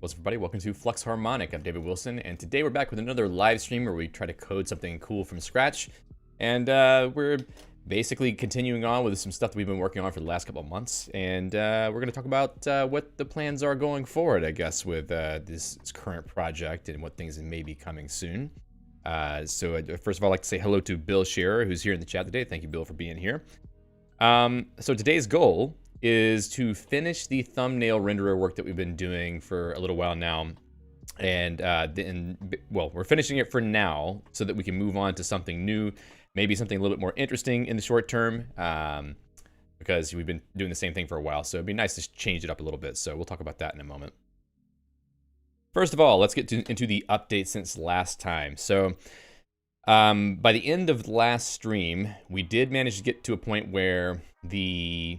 What's up, everybody? Welcome to Flux Harmonic. I'm David Wilson, and today we're back with another live stream where we try to code something cool from scratch. And we're basically continuing on with some stuff that we've been working on for the last couple of months. And we're going to talk about what the plans are going forward, I guess, with this current project and what things may be coming soon. So first of all, I'd like to say hello to Bill Scherer, who's here in the chat today. Thank you, Bill, for being here. So today's goal is to finish the thumbnail renderer work that we've been doing for a little while now. And well, we're finishing it for now so that we can move on to something new, maybe something a little bit more interesting in the short term, because we've been doing the same thing for a while. So it'd be nice to change it up a little bit. So we'll talk about that in a moment. First of all, let's get into the update since last time. So by the end of the last stream, we did manage to get to a point where the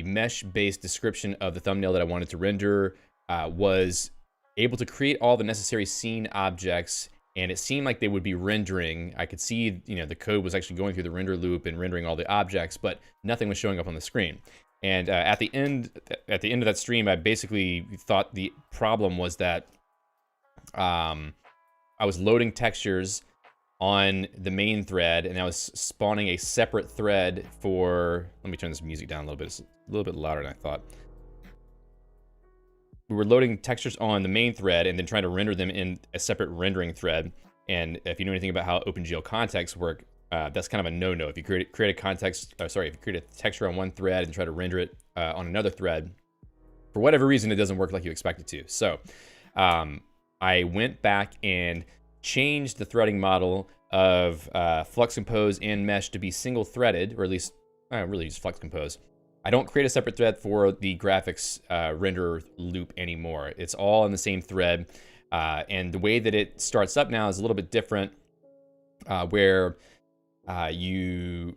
mesh-based description of the thumbnail that I wanted to render was able to create all the necessary scene objects, and it seemed like they would be rendering. I could see, you know, the code was actually going through the render loop and rendering all the objects, but nothing was showing up on the screen. And at the end of that stream, I basically thought the problem was that I was loading textures on the main thread, and I was spawning a separate thread for, let me turn this music down a little bit. It's a little bit louder than I thought. We were loading textures on the main thread and then trying to render them in a separate rendering thread. And if you know anything about how OpenGL contexts work, that's kind of a no-no. If you create a context, if you create a texture on one thread and try to render it on another thread, for whatever reason, it doesn't work like you expect it to. So I went back and changed the threading model of Flux Compose and Mesh to be single-threaded, or at least really just Flux Compose. I don't create a separate thread for the graphics render loop anymore. It's all in the same thread, and the way that it starts up now is a little bit different, where you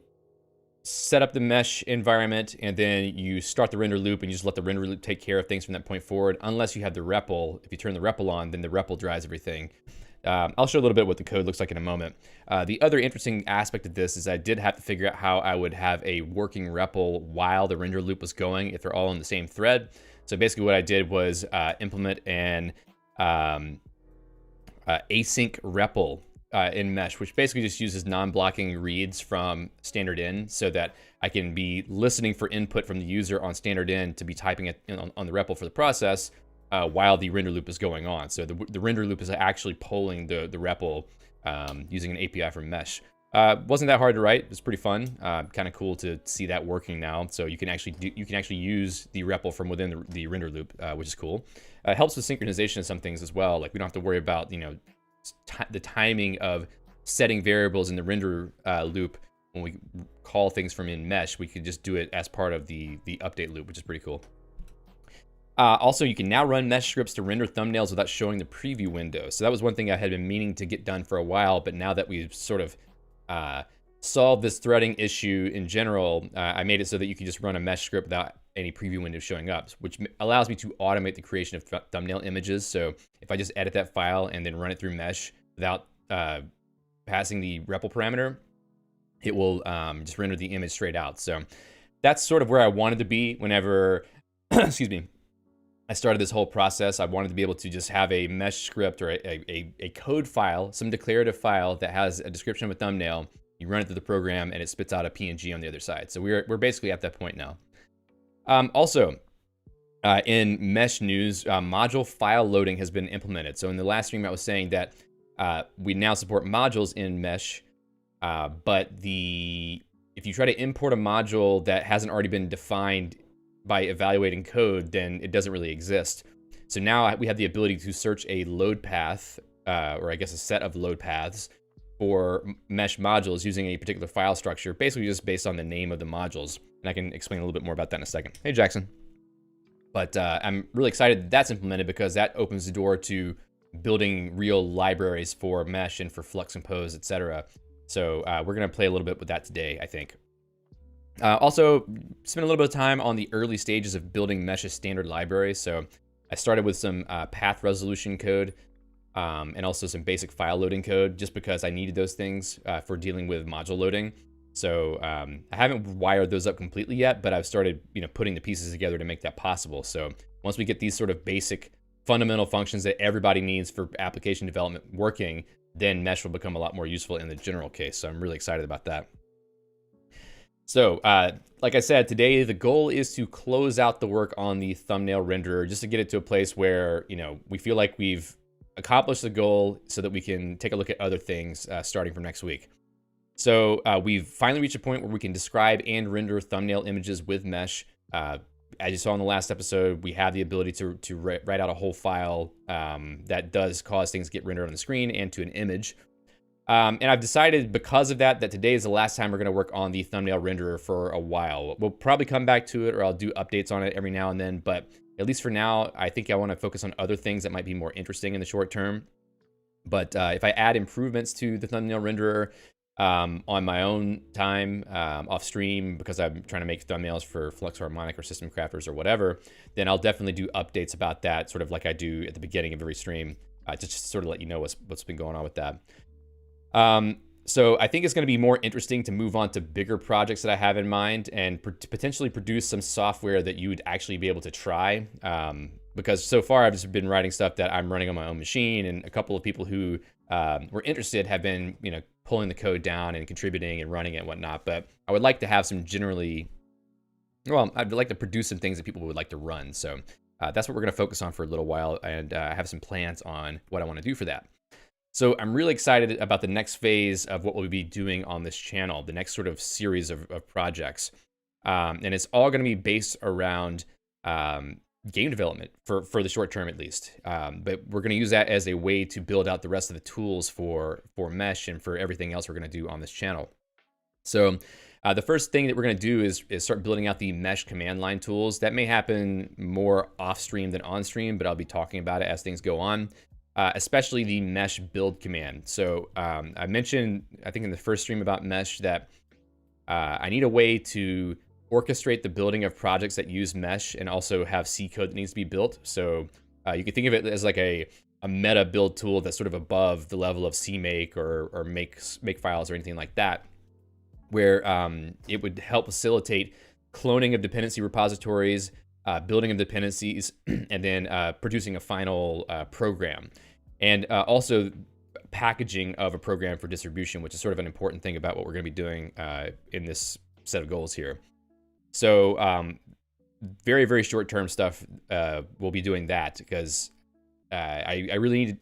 set up the mesh environment, and then you start the render loop, and you just let the render loop take care of things from that point forward, unless you have the REPL. If you turn the REPL on, then the REPL drives everything. I'll show a little bit what the code looks like in a moment. The other interesting aspect of this is I did have to figure out how I would have a working REPL while the render loop was going, if they're all in the same thread. So basically what I did was implement an async REPL in Mesh, which basically just uses non-blocking reads from standard in, so that I can be listening for input from the user on standard in to be typing it on the REPL for the process, while the render loop is going on. So the render loop is actually polling the REPL using an API from Mesh. Wasn't that hard to write. It was pretty fun. Kind of cool to see that working now. So you can actually use the REPL from within the render loop, which is cool. It helps with synchronization of some things as well. Like we don't have to worry about, you know, the timing of setting variables in the render loop when we call things from in Mesh. We could just do it as part of the update loop, which is pretty cool. Also, you can now run mesh scripts to render thumbnails without showing the preview window. So that was one thing I had been meaning to get done for a while, but now that we've sort of solved this threading issue in general, I made it so that you can just run a mesh script without any preview window showing up, which allows me to automate the creation of thumbnail images. So if I just edit that file and then run it through Mesh without passing the REPL parameter, it will just render the image straight out. So that's sort of where I wanted to be whenever, excuse me, I started this whole process. I wanted to be able to just have a mesh script or a code file, some declarative file that has a description of a thumbnail. You run it through the program and it spits out a PNG on the other side. So we're basically at that point now. Also, in Mesh news, module file loading has been implemented. So in the last stream, I was saying that we now support modules in Mesh, but if you try to import a module that hasn't already been defined by evaluating code, then it doesn't really exist. So now we have the ability to search a load path, or I guess a set of load paths for Mesh modules using a particular file structure, basically just based on the name of the modules. And I can explain a little bit more about that in a second. Hey, Jackson. But I'm really excited that that's implemented, because that opens the door to building real libraries for Mesh and for Flux Compose, etc. So we're going to play a little bit with that today, I think. Also, spent a little bit of time on the early stages of building Mesh's standard library. So I started with some path resolution code and also some basic file loading code, just because I needed those things for dealing with module loading. So I haven't wired those up completely yet, but I've started, putting the pieces together to make that possible. So once we get these sort of basic fundamental functions that everybody needs for application development working, then Mesh will become a lot more useful in the general case. So I'm really excited about that. So like I said, today the goal is to close out the work on the thumbnail renderer, just to get it to a place where, you know, we feel like we've accomplished the goal so that we can take a look at other things starting from next week. So we've finally reached a point where we can describe and render thumbnail images with Mesh. As you saw in the last episode, we have the ability to write out a whole file that does cause things to get rendered on the screen and to an image. And I've decided because of that today is the last time we're going to work on the thumbnail renderer for a while. We'll probably come back to it, or I'll do updates on it every now and then. But at least for now, I think I want to focus on other things that might be more interesting in the short term. But if I add improvements to the thumbnail renderer on my own time off stream, because I'm trying to make thumbnails for Flux Harmonic or System Crafters or whatever, then I'll definitely do updates about that, sort of like I do at the beginning of every stream, just to sort of let you know what's been going on with that. So I think it's going to be more interesting to move on to bigger projects that I have in mind and potentially produce some software that you would actually be able to try. Because so far I've just been writing stuff that I'm running on my own machine, and a couple of people who were interested have been, you know, pulling the code down and contributing and running it and whatnot. But I would like to have some I'd like to produce some things that people would like to run. So that's what we're going to focus on for a little while, and I have some plans on what I want to do for that. So I'm really excited about the next phase of what we'll be doing on this channel, the next sort of series of projects. And it's all going to be based around game development for the short term, at least. But we're going to use that as a way to build out the rest of the tools for Mesh and for everything else we're going to do on this channel. So the first thing that we're going to do is start building out the Mesh command line tools. That may happen more off stream than on stream, but I'll be talking about it as things go on. Especially the Mesh build command. So I mentioned, I think in the first stream about Mesh, that I need a way to orchestrate the building of projects that use Mesh and also have C code that needs to be built. So you can think of it as like a meta build tool that's sort of above the level of CMake or make files or anything like that, where it would help facilitate cloning of dependency repositories, building of dependencies, and then producing a final program. And also packaging of a program for distribution, which is sort of an important thing about what we're going to be doing in this set of goals here. So very, very short-term stuff, we'll be doing that because I really need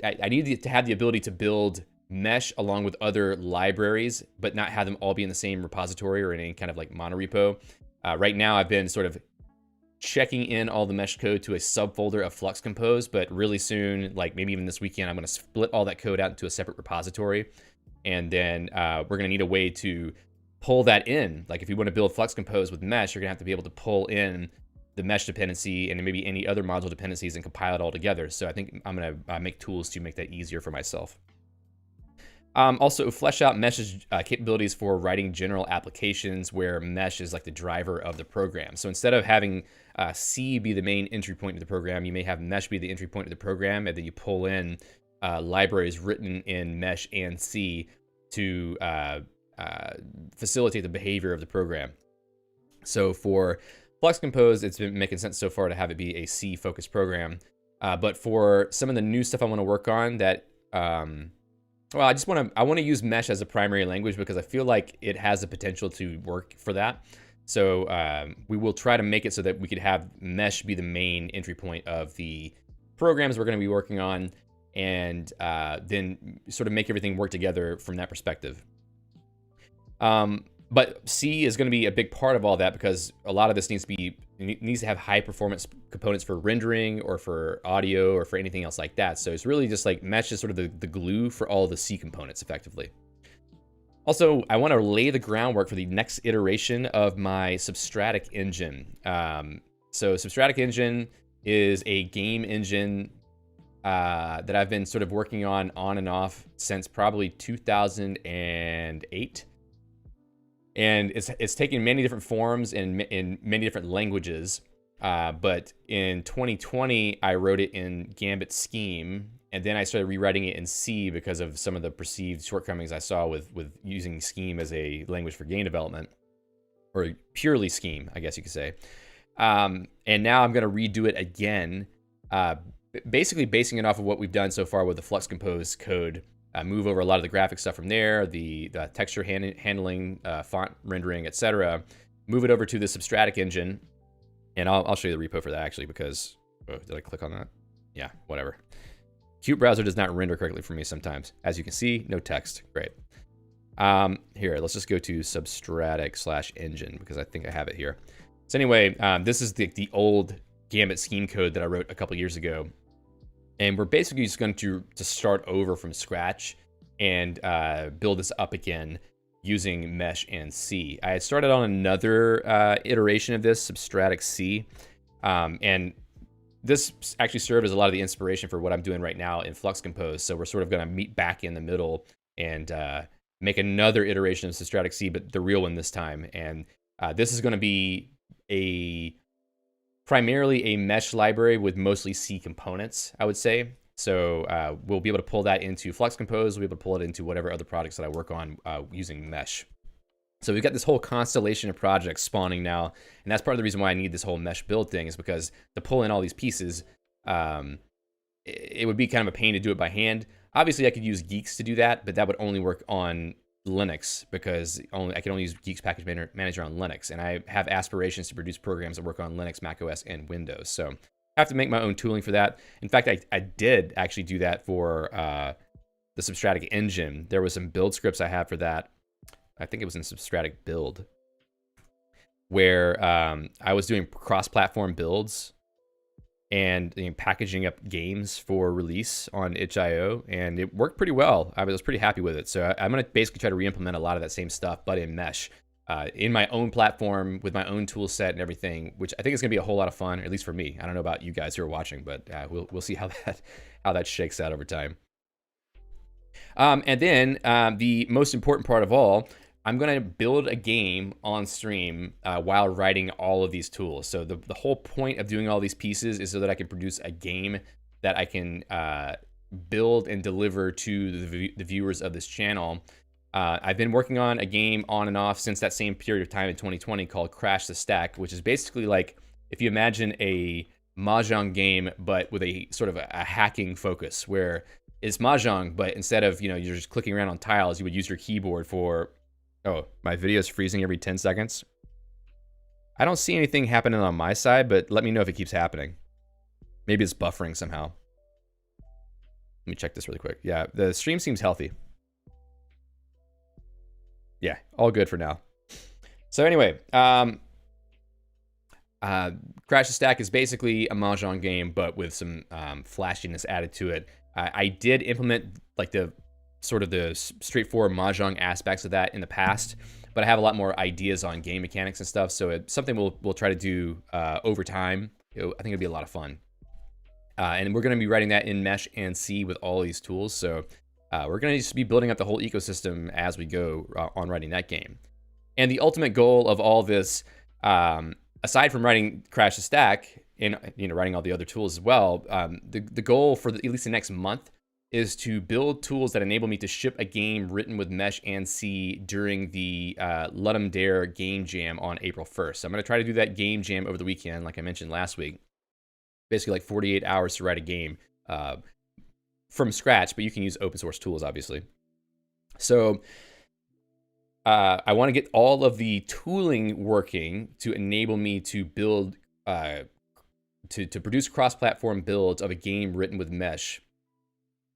to have the ability to build Mesh along with other libraries, but not have them all be in the same repository or in any kind of like monorepo. Right now, I've been sort of checking in all the Mesh code to a subfolder of Flux Compose, but really soon, like maybe even this weekend, I'm going to split all that code out into a separate repository. And then we're going to need a way to pull that in. Like if you want to build Flux Compose with Mesh, you're going to have to be able to pull in the Mesh dependency and maybe any other module dependencies and compile it all together. So I think I'm going to make tools to make that easier for myself. Also, flesh out Mesh's capabilities for writing general applications where Mesh is like the driver of the program. So instead of having C be the main entry point of the program, you may have Mesh be the entry point of the program, and then you pull in libraries written in Mesh and C to facilitate the behavior of the program. So for Flux Compose, it's been making sense so far to have it be a C-focused program. But for some of the new stuff I want to work on that... well, I want to use Mesh as a primary language because I feel like it has the potential to work for that. So we will try to make it so that we could have Mesh be the main entry point of the programs we're going to be working on, and then sort of make everything work together from that perspective. But C is going to be a big part of all that because a lot of this needs to have high performance components for rendering or for audio or for anything else like that. So it's really just like Mesh is sort of the glue for all the C components effectively. Also, I want to lay the groundwork for the next iteration of my Substratic engine. So Substratic engine is a game engine that I've been sort of working on and off since probably 2008. And it's taken many different forms and in many different languages. But in 2020, I wrote it in Gambit Scheme, and then I started rewriting it in C because of some of the perceived shortcomings I saw with using Scheme as a language for game development, or purely Scheme, I guess you could say. And now I'm going to redo it again, basically basing it off of what we've done so far with the Flux Compose code. Move over a lot of the graphic stuff from there, the texture handling, font rendering, etc. Move it over to the Substratic engine. And I'll show you the repo for that, actually, because... Oh, did I click on that? Yeah, whatever. Qt browser does not render correctly for me sometimes. As you can see, no text. Great. Here, let's just go to Substratic/engine, because I think I have it here. So anyway, this is the old Gambit scheme code that I wrote a couple years ago. And we're basically just going to start over from scratch and build this up again using Mesh and C. I had started on another iteration of this, Substratic C, and this actually served as a lot of the inspiration for what I'm doing right now in Flux Compose. So we're sort of going to meet back in the middle and make another iteration of Substratic C, but the real one this time. And this is going to be primarily a mesh library with mostly C components, I would say. So we'll be able to pull that into Flux Compose. We'll be able to pull it into whatever other projects that I work on using mesh. So we've got this whole constellation of projects spawning now, and that's part of the reason why I need this whole mesh build thing, is because to pull in all these pieces, it would be kind of a pain to do it by hand. Obviously, I could use Geeks to do that, but that would only work on Linux, because I can only use Geeks Package Manager on Linux, and I have aspirations to produce programs that work on Linux, macOS, and Windows. So I have to make my own tooling for that. In fact, I did actually do that for the Substratic engine. There was some build scripts I had for that. I think it was in Substratic build, where I was doing cross-platform builds and packaging up games for release on itch.io, and it worked pretty well. I was pretty happy with it. So I'm going to basically try to re-implement a lot of that same stuff, but in Mesh, in my own platform with my own tool set and everything, which I think is going to be a whole lot of fun, at least for me. I don't know about you guys who are watching, but we'll see how that shakes out over time. And then the most important part of all, I'm going to build a game on stream while writing all of these tools. So the whole point of doing all these pieces is so that I can produce a game that I can build and deliver to the viewers of this channel. I've been working on a game on and off since that same period of time in 2020 called Crash the Stack, which is basically like if you imagine a Mahjong game, but with a sort of a hacking focus, where it's Mahjong, but instead of, you're just clicking around on tiles, you would use your keyboard for... Oh, my video is freezing every 10 seconds. I don't see anything happening on my side, but let me know if it keeps happening. Maybe it's buffering somehow. Let me check this really quick. Yeah, the stream seems healthy. Yeah, all good for now. So anyway, Crash the Stack is basically a Mahjong game, but with some flashiness added to it. I did implement like the straightforward Mahjong aspects of that in the past, but I have a lot more ideas on game mechanics and stuff, so it's something we'll try to do over time. I think it'll be a lot of fun. And we're going to be writing that in Mesh and C with all these tools, so we're going to just be building up the whole ecosystem as we go on writing that game. And the ultimate goal of all this, aside from writing Crash the Stack and writing all the other tools as well, the goal for at least the next month is to build tools that enable me to ship a game written with Mesh and C during the Ludum Dare Game Jam on April 1st. So I'm going to try to do that Game Jam over the weekend, like I mentioned last week. Basically like 48 hours to write a game from scratch, but you can use open source tools, obviously. So I want to get all of the tooling working to enable me to build, to produce cross-platform builds of a game written with Mesh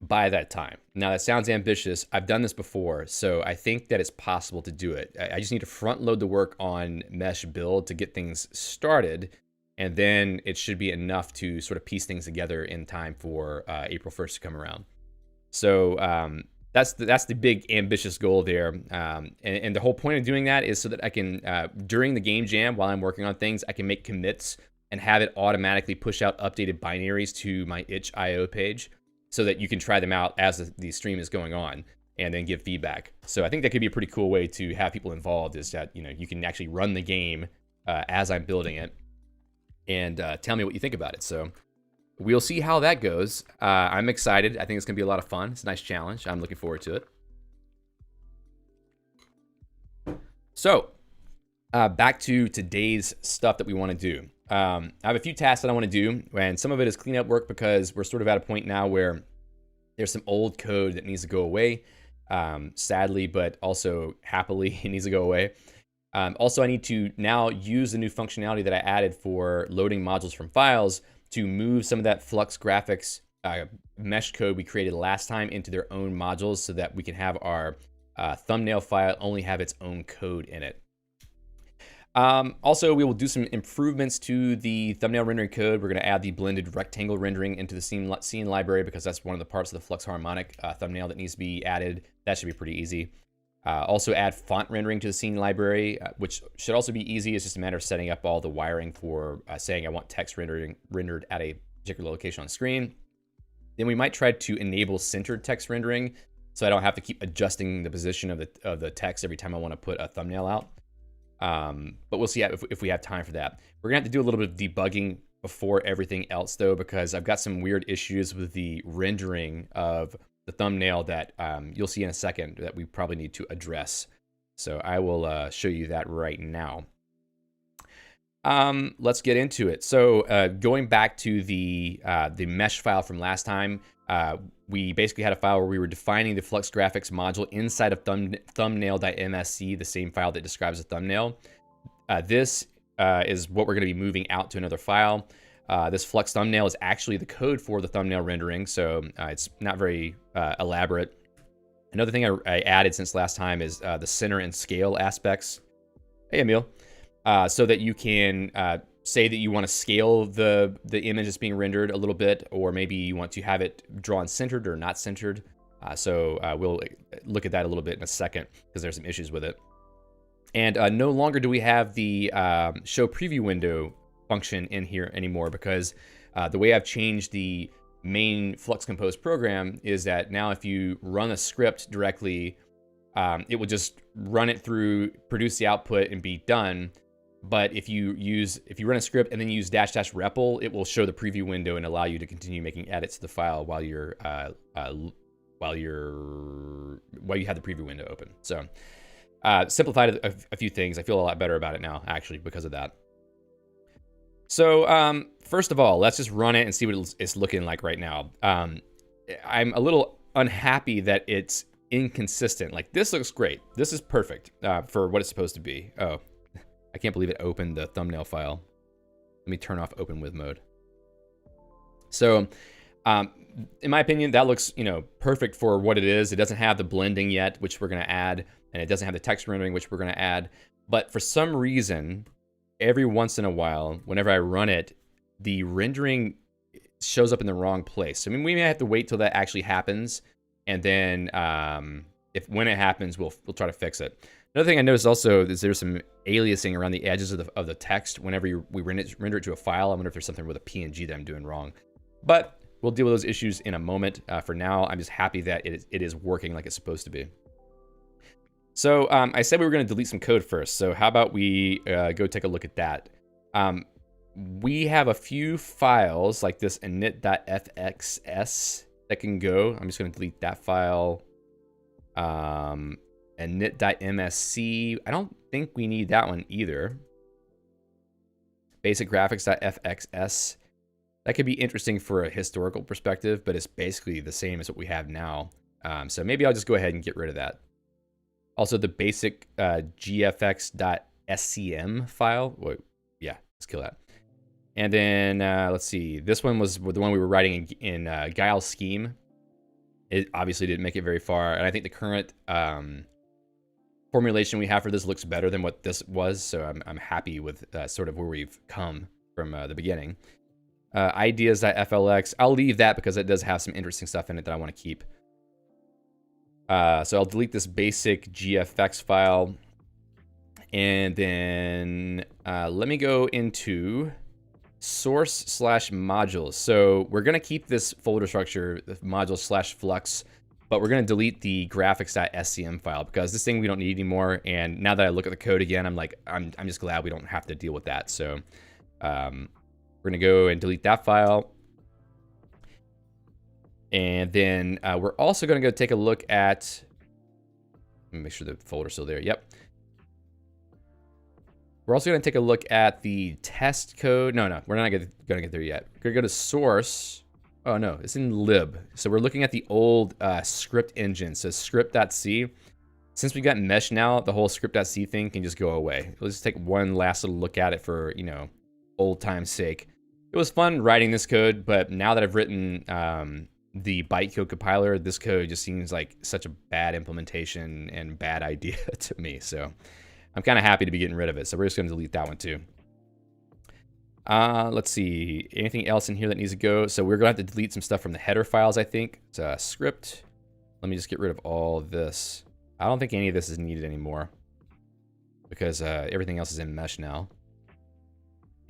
by that time. Now that sounds ambitious. I've done this before, so I think that it's possible to do it. I just need to front load the work on Mesh build to get things started, and then it should be enough to sort of piece things together in time for April 1st to come around. So that's the big ambitious goal there. And the whole point of doing that is so that I can, during the game jam, while I'm working on things, I can make commits and have it automatically push out updated binaries to my itch.io page, so that you can try them out as the stream is going on and then give feedback. So I think that could be a pretty cool way to have people involved, is that you can actually run the game as I'm building it and tell me what you think about it. So we'll see how that goes. I'm excited. I think it's gonna be a lot of fun. It's a nice challenge. I'm looking forward to it. So back to today's stuff that we want to do. I have a few tasks that I want to do, and some of it is cleanup work because we're sort of at a point now where there's some old code that needs to go away. Sadly, but also happily, it needs to go away. Also, I need to now use the new functionality that I added for loading modules from files to move some of that Flux graphics mesh code we created last time into their own modules so that we can have our thumbnail file only have its own code in it. Also, we will do some improvements to the thumbnail rendering code. We're going to add the blended rectangle rendering into the scene library because that's one of the parts of the Flux Harmonic thumbnail that needs to be added. That should be pretty easy. Also add font rendering to the scene library, which should also be easy. It's just a matter of setting up all the wiring for saying I want text rendered at a particular location on screen. Then we might try to enable centered text rendering so I don't have to keep adjusting the position of the text every time I want to put a thumbnail out. But we'll see if we have time for that. We're gonna have to do a little bit of debugging before everything else though, because I've got some weird issues with the rendering of the thumbnail that you'll see in a second that we probably need to address. So I will show you that right now. Let's get into it. So going back to the mesh file from last time, we basically had a file where we were defining the Flux graphics module inside of thumbnail.msc, the same file that describes a thumbnail. This is what we're going to be moving out to another file. This Flux thumbnail is actually the code for the thumbnail rendering, so it's not very elaborate. Another thing I added since last time is the center and scale aspects. Hey, Emil. So that you can say that you want to scale the image that's being rendered a little bit, or maybe you want to have it drawn centered or not centered. So we'll look at that a little bit in a second because there's some issues with it. And no longer do we have the show preview window function in here anymore because the way I've changed the main Flux Compose program is that now if you run a script directly, it will just run it through, produce the output, and be done. But if you run a script and then use --REPL, it will show the preview window and allow you to continue making edits to the file while you have the preview window open. So simplified a few things. I feel a lot better about it now, actually, because of that. So first of all, let's just run it and see what it's looking like right now. I'm a little unhappy that it's inconsistent. Like, this looks great. This is perfect for what it's supposed to be. Oh, I can't believe it opened the thumbnail file. Let me turn off open with mode. So in my opinion, that looks, perfect for what it is. It doesn't have the blending yet, which we're going to add, and it doesn't have the text rendering, which we're going to add. But for some reason, every once in a while, whenever I run it, the rendering shows up in the wrong place. I mean, we may have to wait till that actually happens, and then when it happens, we'll try to fix it. Another thing I noticed also is there's some aliasing around the edges of the text whenever we render it to a file. I wonder if there's something with a PNG that I'm doing wrong. But we'll deal with those issues in a moment. For now, I'm just happy that it is working like it's supposed to be. So I said we were going to delete some code first. So how about we go take a look at that? We have a few files like this init.fxs that can go. I'm just going to delete that file. Init.msc. I don't think we need that one either. Basic graphics.fxs. That could be interesting for a historical perspective, but it's basically the same as what we have now. So maybe I'll just go ahead and get rid of that. Also, the basic gfx.scm file. Wait, yeah, let's kill that. And then let's see. This one was the one we were writing in Guile scheme. It obviously didn't make it very far, and I think the current formulation we have for this looks better than what this was. So I'm happy with sort of where we've come from the beginning. Ideas.flx. I'll leave that because it does have some interesting stuff in it that I want to keep. So I'll delete this basic GFX file. And then let me go into source/modules. So we're going to keep this folder structure, the module/flux, but we're going to delete the graphics.scm file because this thing we don't need anymore. And now that I look at the code again, I'm like, I'm just glad we don't have to deal with that. So we're going to go and delete that file. And then we're also going to go take a look at, let me make sure the folder's still there. Yep. We're also going to take a look at the test code. No, we're not going to get there yet. We're going to go to source. Oh, no, it's in lib. So we're looking at the old script engine. So script.c. Since we got mesh now, the whole script.c thing can just go away. Let's just take one last little look at it for, you know, old time's sake. It was fun writing this code, but now that I've written the bytecode compiler, this code just seems like such a bad implementation and bad idea to me. So I'm kind of happy to be getting rid of it. So we're just going to delete that one too. Let's see. Anything else in here that needs to go? So we're going to have to delete some stuff from the header files, I think. It's script. Let me just get rid of all of this. I don't think any of this is needed anymore because everything else is in mesh now.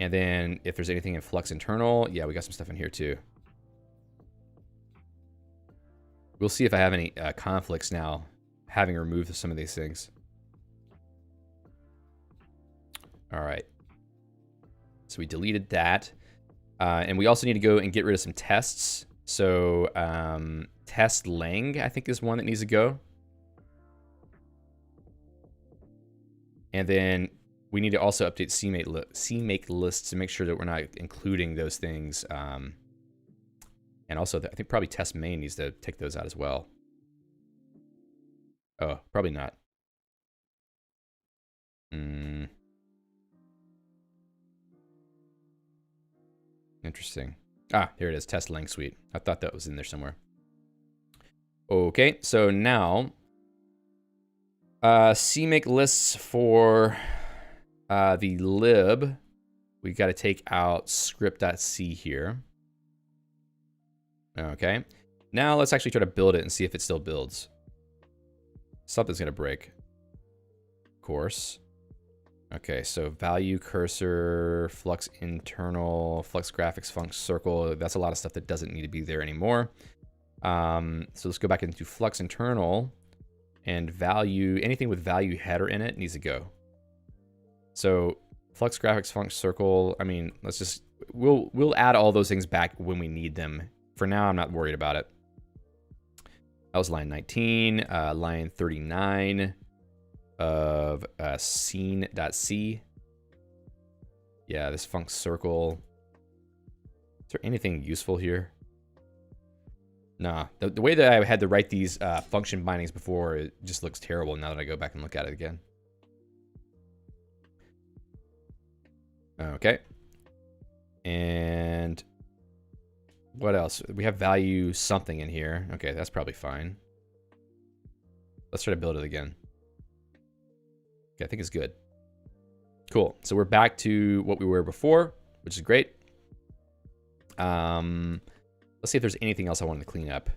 And then if there's anything in Flux internal, yeah, we got some stuff in here too. We'll see if I have any conflicts now, having removed some of these things. All right. So we deleted that. And we also need to go and get rid of some tests. So test lang, I think, is one that needs to go. And then we need to also update CMake lists to make sure that we're not including those things. And also, I think probably test main needs to take those out as well. Oh, probably not. Interesting. Ah, here it is, test lang suite. I thought that was in there somewhere. Okay, so now CMake lists for the lib. We got to take out script.c here. Okay, now let's actually try to build it and see if it still builds. Something's gonna break, of course. Okay, so value cursor, flux internal, flux graphics, func circle. That's a lot of stuff that doesn't need to be there anymore. So let's go back into flux internal and value. Anything with value header in it needs to go. So flux graphics, func circle. I mean, let's just we'll add all those things back when we need them. For now, I'm not worried about it. That was line 19, line 39 of scene.c. Yeah, this func circle. Is there anything useful here? Nah, the way that I had to write these function bindings before, it just looks terrible now that I go back and look at it again. Okay. And what else? We have value something in here. Okay, that's probably fine. Let's try to build it again. Okay, I think it's good. Cool. So we're back to what we were before, which is great. Let's see if there's anything else I wanted to clean up.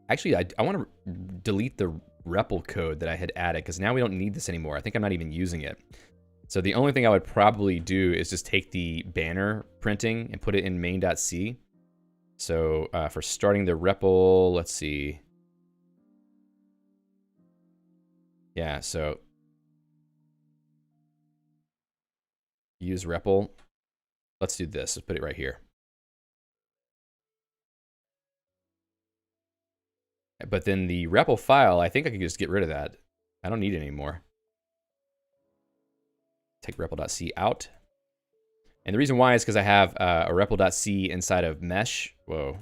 Actually, I want to delete the REPL code that I had added because now we don't need this anymore. I think I'm not even using it. So the only thing I would probably do is just take the banner printing and put it in main.c. So for starting the REPL, let's see. Yeah, so use REPL. Let's do this. Let's put it right here. But then the REPL file, I think I could just get rid of that. I don't need it anymore. Take REPL.c out. And the reason why is because I have a REPL.c inside of mesh. Whoa.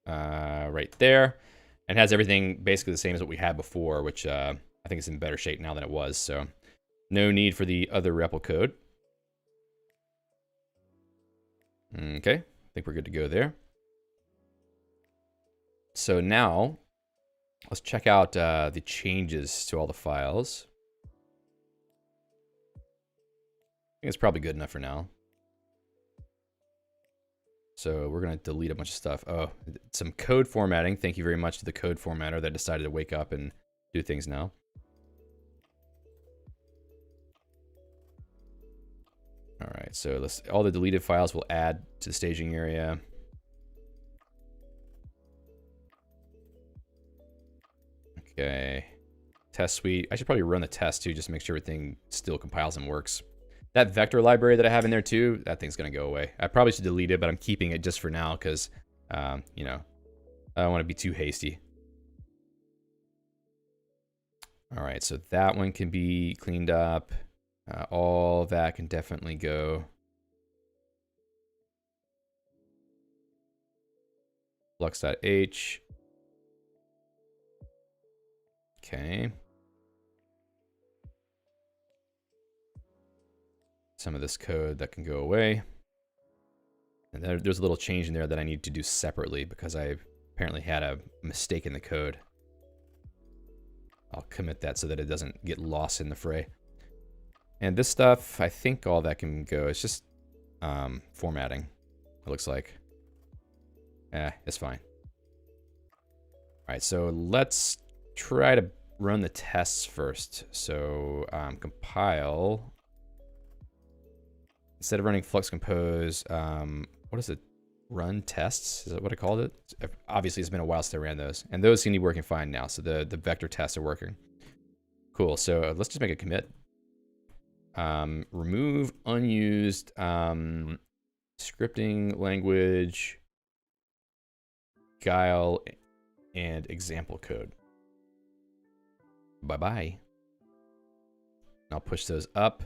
Right there. And has everything basically the same as what we had before, which I think is in better shape now than it was. So no need for the other REPL code. Okay, I think we're good to go there. So now let's check out the changes to all the files. I think it's probably good enough for now. So we're going to delete a bunch of stuff. Oh, some code formatting. Thank you very much to the code formatter that decided to wake up and do things now. All right, so all the deleted files will add to the staging area. Okay, test suite. I should probably run the test too, just to make sure everything still compiles and works. That vector library that I have in there too, that thing's gonna go away. I probably should delete it, but I'm keeping it just for now because, you know, I don't want to be too hasty. All right, so that one can be cleaned up. All that can definitely go. Flux.h. Okay. Some of this code that can go away. And there's a little change in there that I need to do separately because I apparently had a mistake in the code. I'll commit that so that it doesn't get lost in the fray. And this stuff, I think all that can go. It's just formatting, it looks like. It's fine. All right, so let's try to run the tests first. So compile. Instead of running Flux Compose, what is it? Run tests? Is that what I called it? Obviously, it's been a while since I ran those. And those seem to be working fine now. So the vector tests are working. Cool. So let's just make a commit. Remove unused scripting language, guile, and example code. Bye-bye. I'll push those up.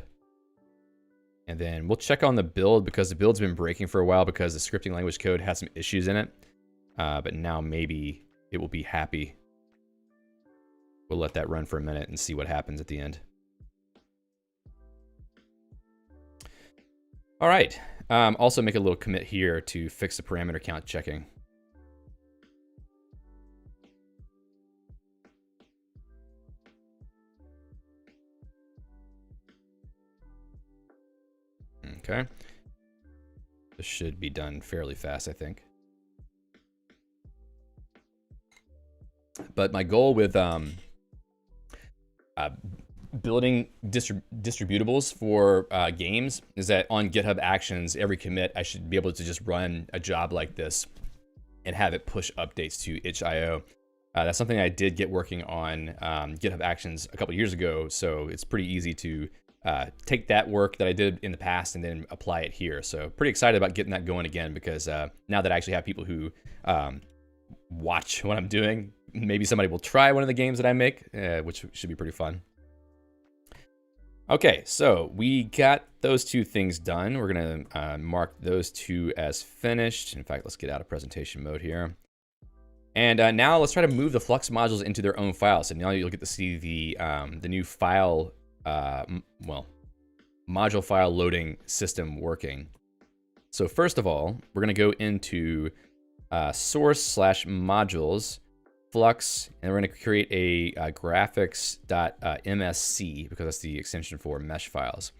And then we'll check on the build because the build's been breaking for a while because the scripting language code had some issues in it. But now maybe it will be happy. We'll let that run for a minute and see what happens at the end. All right. Also make a little commit here to fix the parameter count checking. Okay. This should be done fairly fast, I think. But my goal with building distributables for games is that on GitHub Actions, every commit, I should be able to just run a job like this and have it push updates to itch.io. That's something I did get working on GitHub Actions a couple years ago, so it's pretty easy to take that work that I did in the past and then apply it here. So pretty excited about getting that going again because now that I actually have people who watch what I'm doing, maybe somebody will try one of the games that I make, which should be pretty fun. Okay, so we got those two things done. We're gonna mark those two as finished. In fact, let's get out of presentation mode here. And now let's try to move the Flux modules into their own files. So now you'll get to see the new file, module file loading system working. So first of all, we're gonna go into source/modules, Flux, and we're going to create a graphics.msc because that's the extension for mesh files.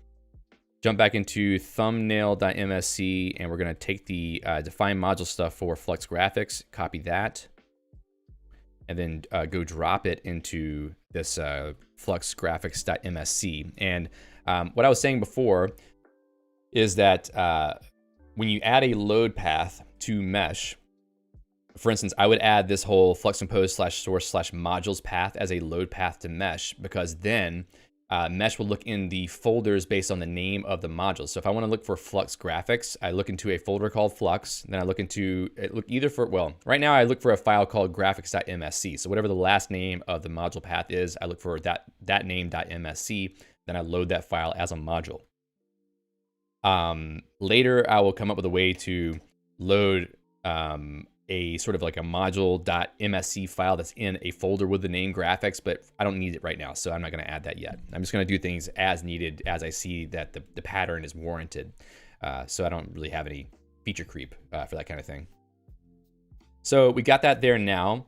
Jump back into thumbnail.msc, and we're going to take the define module stuff for Flux graphics, copy that, and then go drop it into this Flux graphics.msc. And what I was saying before is that when you add a load path to mesh, for instance, I would add this whole Flux Compose /source/modules path as a load path to mesh, because then mesh will look in the folders based on the name of the module. So if I want to look for Flux graphics, I look into a folder called Flux. Then I look into either for, well, right now I look for a file called graphics.msc. So whatever the last name of the module path is, I look for that name.msc. Then I load that file as a module. Later, I will come up with a way to load a sort of like a module.msc file that's in a folder with the name graphics, but I don't need it right now, so I'm not going to add that yet. I'm just going to do things as needed as I see that the pattern is warranted. So I don't really have any feature creep for that kind of thing. So we got that there now.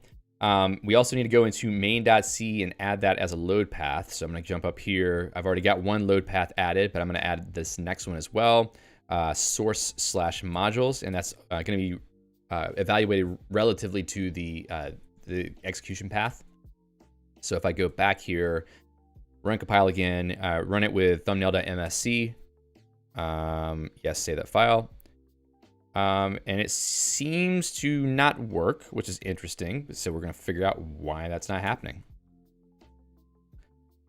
We also need to go into main.c and add that as a load path. So I'm going to jump up here. I've already got one load path added, but I'm going to add this next one as well. Source/modules, and that's going to be evaluated relatively to the execution path. So if I go back here, run compile again, run it with thumbnail.msc, yes, save that file, and it seems to not work, which is interesting. So we're going to figure out why that's not happening.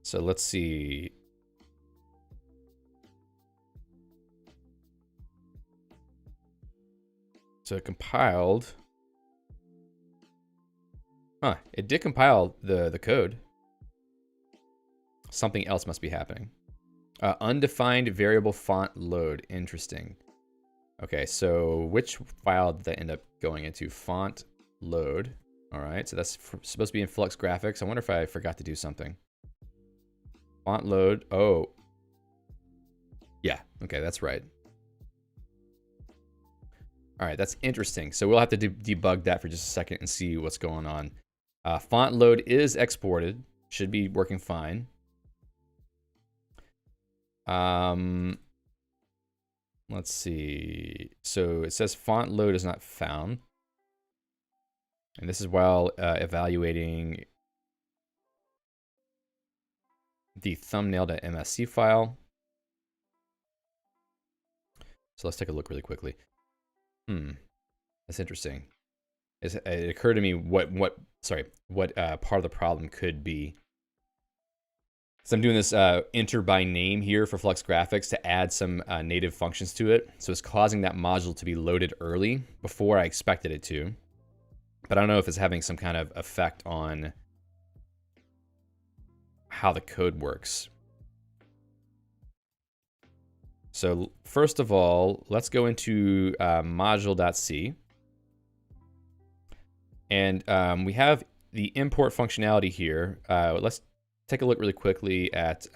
So let's see. So it compiled. Huh, it did compile the code. Something else must be happening. Undefined variable font load. Interesting. Okay, so which file did that end up going into? Font load. All right, so that's supposed to be in Flux graphics. I wonder if I forgot to do something. Font load. Oh. Yeah, okay, that's right. All right, that's interesting. So we'll have to debug that for just a second and see what's going on. Font load is exported. Should be working fine. Let's see. So it says font load is not found. And this is while evaluating the thumbnail.msc file. So let's take a look really quickly. That's interesting. It occurred to me what part of the problem could be. So I'm doing this enter by name here for Flux Graphics to add some native functions to it. So it's causing that module to be loaded early before I expected it to. But I don't know if it's having some kind of effect on how the code works. So first of all, let's go into module.c. And we have the import functionality here. Let's take a look really quickly at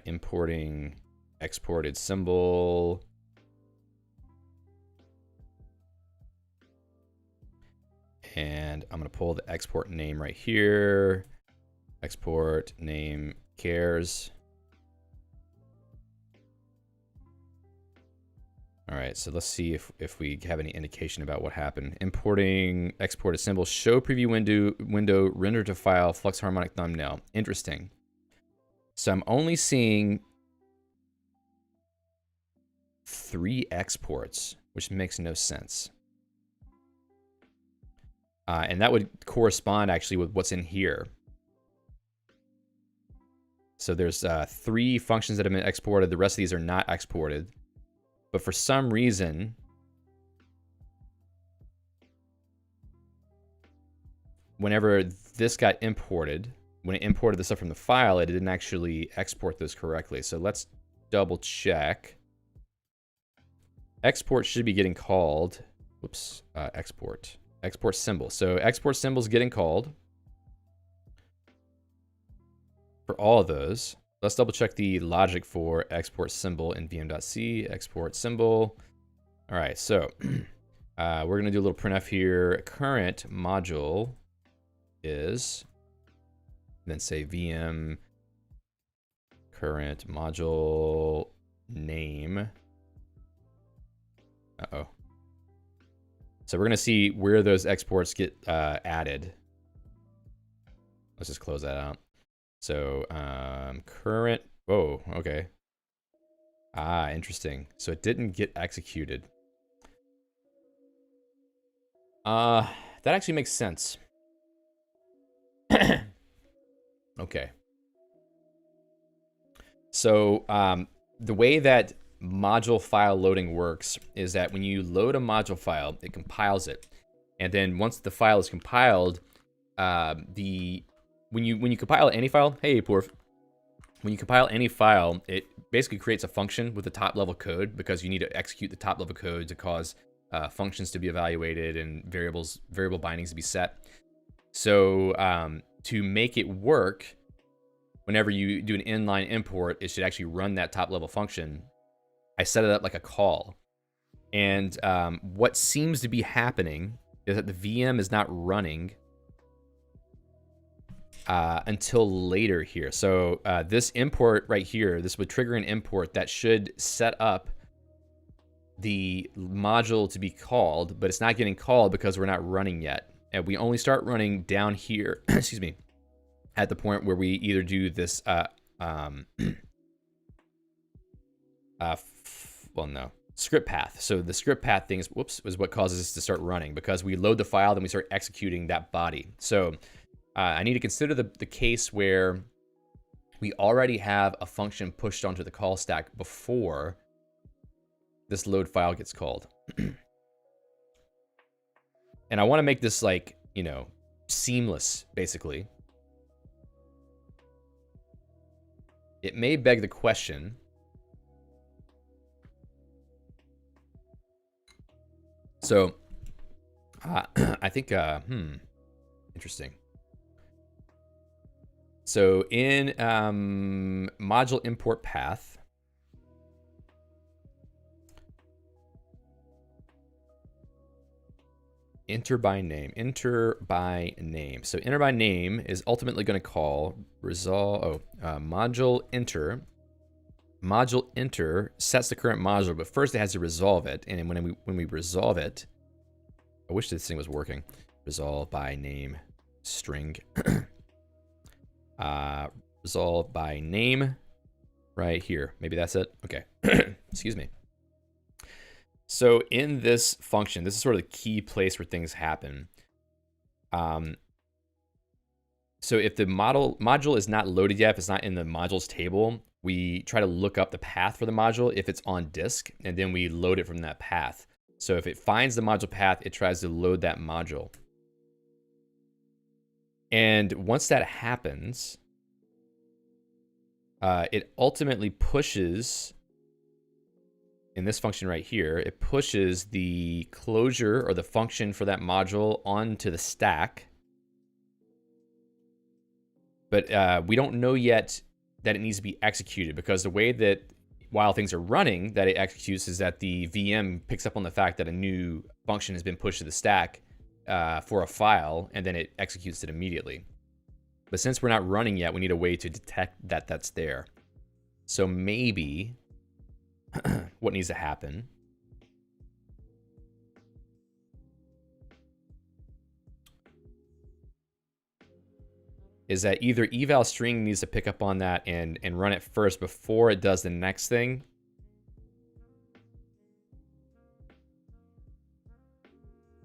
importing exported symbol. And I'm going to pull the export name right here. Export name cares. All right, so let's see if we have any indication about what happened. Importing exported symbol, show preview window, render to file, Flux harmonic thumbnail. Interesting. So I'm only seeing 3 exports, which makes no sense. And that would correspond actually with what's in here. So there's 3 functions that have been exported. The rest of these are not exported. But for some reason, whenever this got imported, when it imported the stuff from the file, it didn't actually export those correctly. So let's double check. Export should be getting called. Whoops, export symbol. So export symbol is getting called for all of those. Let's double check the logic for export symbol in vm.c, export symbol. All right, so we're gonna do a little printf here. Current module is, then say vm current module name. Uh-oh. So we're gonna see where those exports get added. Let's just close that out. So current, oh, okay. Ah, interesting. So it didn't get executed. That actually makes sense. Okay. So the way that module file loading works is that when you load a module file, it compiles it. And then once the file is compiled, when you compile any file, hey Porf, when you compile any file, it basically creates a function with the top level code because you need to execute the top level code to cause functions to be evaluated and variable bindings to be set. So to make it work, whenever you do an inline import, it should actually run that top level function. I set it up like a call. And what seems to be happening is that the VM is not running until later here. So this import right here, this would trigger an import that should set up the module to be called, but it's not getting called because we're not running yet. And we only start running down here, excuse me, at the point where we either do this, well, no, script path. So the script path thing is, whoops, is what causes us to start running because we load the file, then we start executing that body. So I need to consider the case where we already have a function pushed onto the call stack before this load file gets called. And I want to make this like, you know, seamless, basically. it may beg the question, so I think, interesting. So in module import path, enter by name. So enter by name is ultimately going to call resolve, module enter. Module enter sets the current module, but first it has to resolve it. And when we resolve it, I wish this thing was working. Resolve by name string. Resolve by name right here. Maybe that's it. Okay. Excuse me. So in this function, this is sort of the key place where things happen. So if the module is not loaded yet, if it's not in the modules table, we try to look up the path for the module if it's on disk, and then we load it from that path. So if it finds the module path, it tries to load that module. And once that happens, it ultimately pushes, in this function right here, it pushes the closure or the function for that module onto the stack. But we don't know yet that it needs to be executed, because the way that while things are running that it executes is that the VM picks up on the fact that a new function has been pushed to the stack for a file, and then it executes it immediately. But since we're not running yet, we need a way to detect that that's there. So maybe what needs to happen is that either eval string needs to pick up on that and run it first before it does the next thing.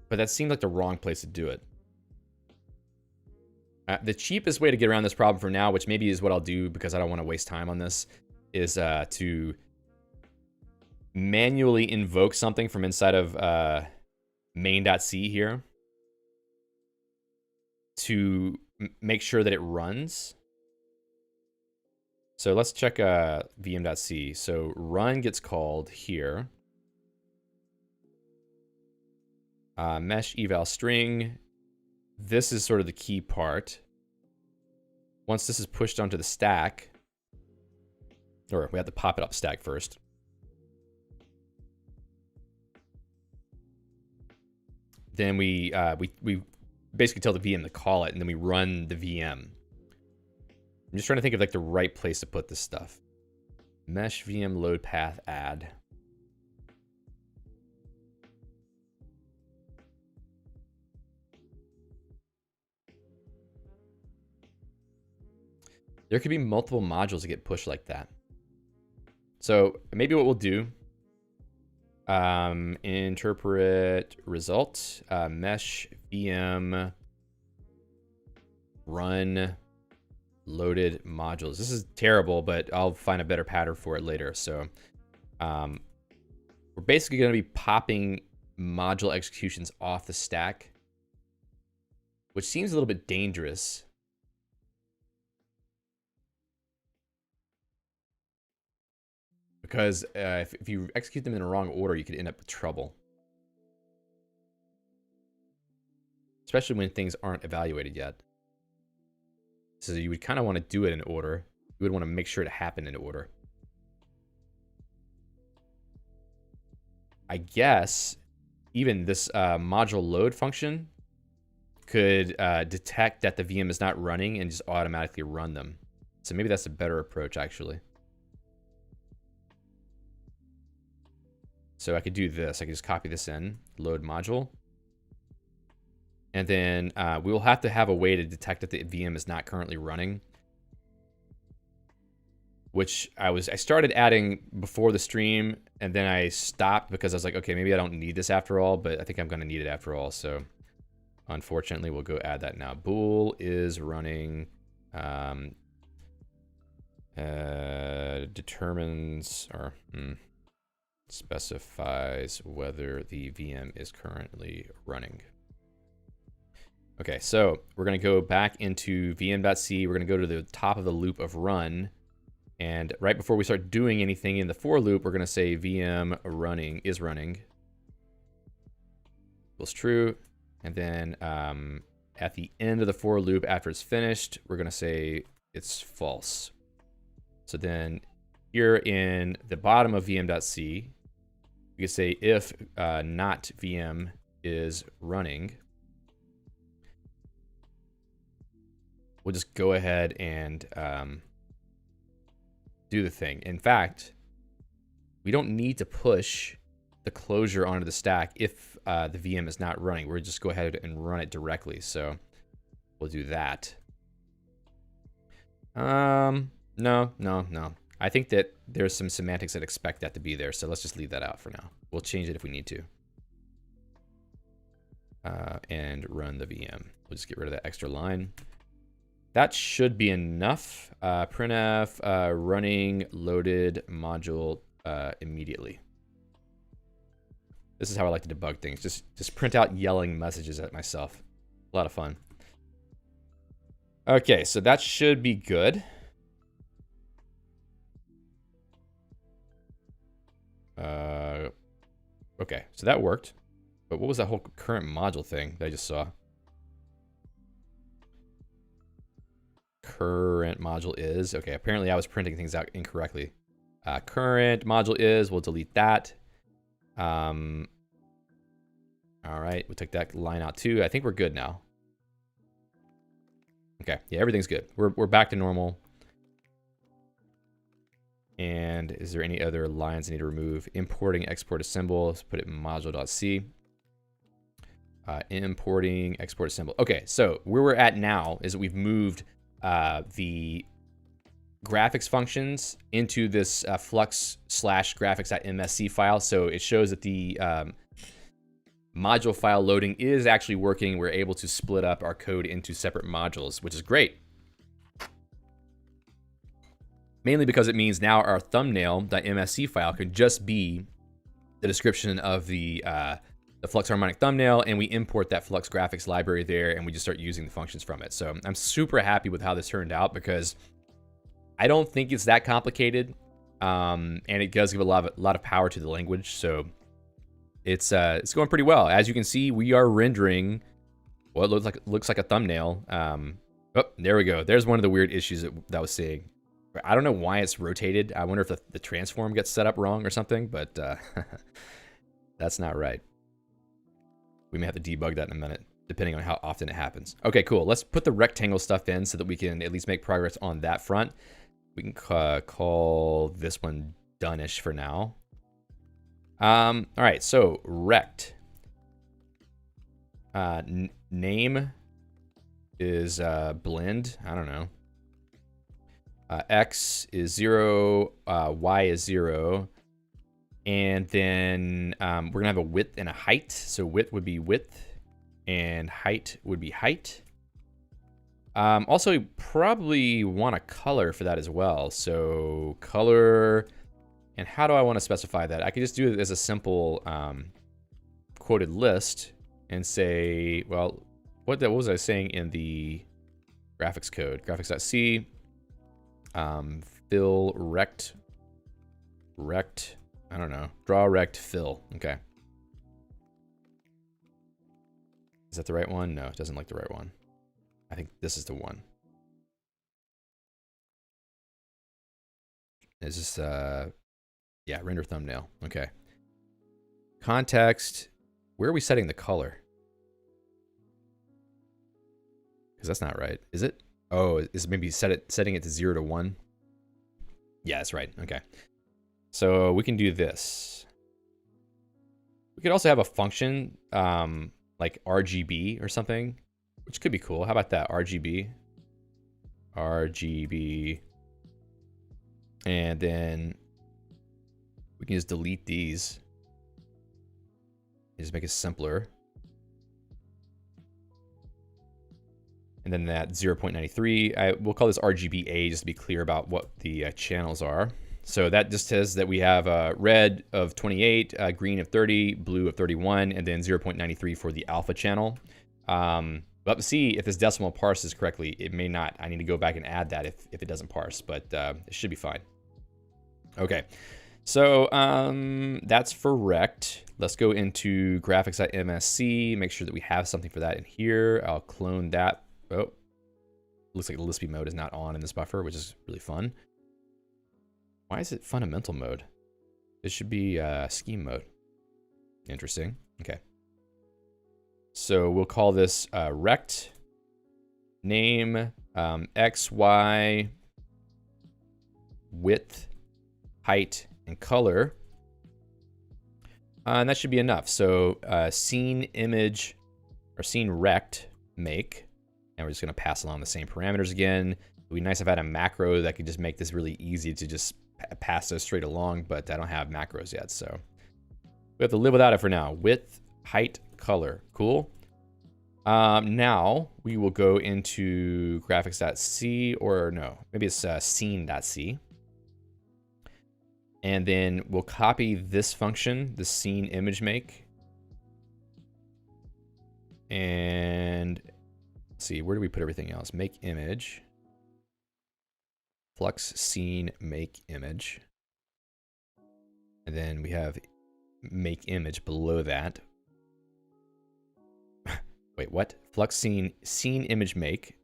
But that seemed like the wrong place to do it. The cheapest way to get around this problem for now, which maybe is what I'll do because I don't want to waste time on this, is to manually invoke something from inside of main.c here to make sure that it runs. So let's check vm.c. So run gets called here. Mesh eval string. This is sort of the key part. Once this is pushed onto the stack, or we have to pop it up stack first. Then we basically tell the VM to call it, and then we run the VM. I'm just trying to think of like the right place to put this stuff. Mesh VM load path add. There could be multiple modules that get pushed like that. So maybe what we'll do, interpret result, mesh VM run loaded modules. This is terrible, but I'll find a better pattern for it later. So we're basically going to be popping module executions off the stack, which seems a little bit dangerous. Because if you execute them in the wrong order, you could end up with trouble. Especially when things aren't evaluated yet. So you would kind of want to do it in order. You would want to make sure it happened in order. I guess even this module load function could detect that the VM is not running and just automatically run them. So maybe that's a better approach, actually. So I could do this. I could just copy this in, load module. And then we will have to have a way to detect that the VM is not currently running. Which I started adding before the stream, and then I stopped because I was like, okay, maybe I don't need this after all, but I think I'm going to need it after all. So unfortunately, we'll go add that now. Bool is running, determines, or specifies whether the VM is currently running. Okay, so we're going to go back into vm.c. We're going to go to the top of the loop of run. And right before we start doing anything in the for loop, we're going to say VM running is running equals true. And then at the end of the for loop, after it's finished, we're going to say it's false. So then here in the bottom of vm.c, we can say if not VM is running, we'll just go ahead and do the thing. In fact, we don't need to push the closure onto the stack if the VM is not running. We'll just go ahead and run it directly. So we'll do that. No. I think that there's some semantics that expect that to be there. So let's just leave that out for now. We'll change it if we need to. And run the VM. We'll just get rid of that extra line. That should be enough. Printf running loaded module immediately. This is how I like to debug things. Just print out yelling messages at myself. A lot of fun. Okay, so that should be good. Okay, so that worked. But what was that whole current module thing that I just saw? Current module is. Okay, apparently I was printing things out incorrectly. Current module is, we'll delete that. All right, we'll take that line out too. I think we're good now. Okay, yeah, everything's good. We're back to normal. And is there any other lines I need to remove? Importing export a symbol. Let's put it in module.c. Importing export a symbol. Okay, so where we're at now is that we've moved the graphics functions into this flux/graphics.msc file. So it shows that the module file loading is actually working. We're able to split up our code into separate modules, which is great. Mainly because it means now our thumbnail.msc file could just be the description of the Flux harmonic thumbnail, and we import that Flux graphics library there, and we just start using the functions from it. So I'm super happy with how this turned out because I don't think it's that complicated, and it does give a lot of power to the language. So it's going pretty well. As you can see, we are rendering what looks like a thumbnail. Oh, there we go. There's one of the weird issues that I was seeing. I don't know why it's rotated. I wonder if the transform gets set up wrong or something, but that's not right. We may have to debug that in a minute, depending on how often it happens. Okay, cool. Let's put the rectangle stuff in so that we can at least make progress on that front. We can call this one done-ish for now. All right, so rect. Name is blend. I don't know. X is 0, Y is 0. And then we're going to have a width and a height. So width would be width and height would be height. Also, you probably want a color for that as well. So color, and how do I want to specify that? I could just do it as a simple quoted list and say, well, what was I saying in the graphics code? Graphics.c, fill rect, I don't know, draw rect fill. Okay. Is that the right one? No, it doesn't look the right one. I think this is the one. Is this, yeah, render thumbnail. Okay. Context, where are we setting the color? Because that's not right. Is it? Oh, is maybe setting it to 0 to 1? Yeah, that's right. Okay. So we can do this. We could also have a function like RGB or something, which could be cool. How about that? RGB. And then we can just delete these. Just make it simpler. And then that 0.93, we'll call this RGBA just to be clear about what the channels are. So that just says that we have red of 28, green of 30, blue of 31, and then 0.93 for the alpha channel. We'll have to see if this decimal parses correctly. It may not. I need to go back and add that if it doesn't parse, but it should be fine. Okay, so that's for rect. Let's go into graphics.msc, make sure that we have something for that in here. I'll clone that. Oh, looks like the Lispy mode is not on in this buffer, which is really fun. Why is it fundamental mode? It should be scheme mode. Interesting. Okay. So we'll call this rect name x, y, width, height, and color. And that should be enough. So scene image or scene rect make, and we're just going to pass along the same parameters again. It would be nice if I had a macro that could just make this really easy to just pass those straight along, but I don't have macros yet, so we have to live without it for now. Width, height, color. Cool. Now we will go into graphics.c, or no, maybe it's scene.c. And then we'll copy this function, the scene image make. And let's see, where do we put everything else? Make image. Flux scene make image. And then we have make image below that. Wait, what? Flux scene image make.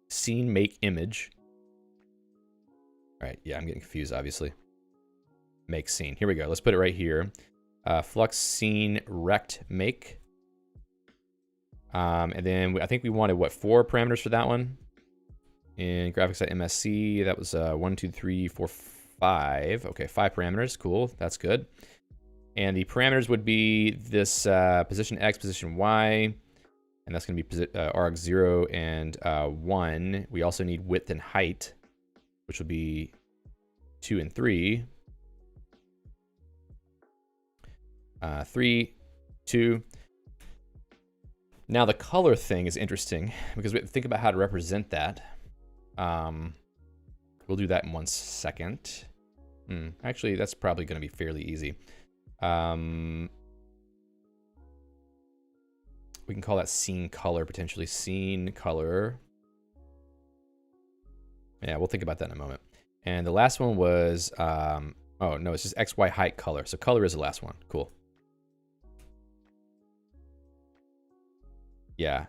Scene make image. All right, yeah, I'm getting confused, obviously. Make scene. Here we go. Let's put it right here. Flux scene rect make. And then I think we wanted, what, 4 parameters for that one? In graphics.msc, that was 1, 2, 3, 4, 5. Okay, 5 parameters. Cool. That's good. And the parameters would be this position X, position Y. And that's going to be arg0 and 1. We also need width and height, which will be 2 and 3. 3, 2. Now the color thing is interesting because we have to think about how to represent that. We'll do that in 1 second. Actually, that's probably going to be fairly easy. We can call that scene color, potentially. Scene color. Yeah, we'll think about that in a moment. And the last one was, oh no, it's just XY height color. So color is the last one. Cool. Yeah.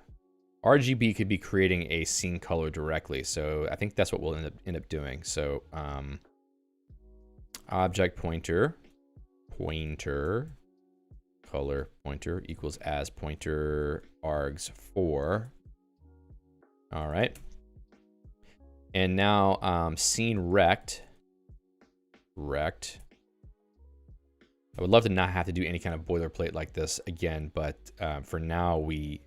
RGB could be creating a scene color directly. So I think that's what we'll end up doing. So object pointer color pointer equals as pointer args 4. All right. And now scene rect. I would love to not have to do any kind of boilerplate like this again, but for now we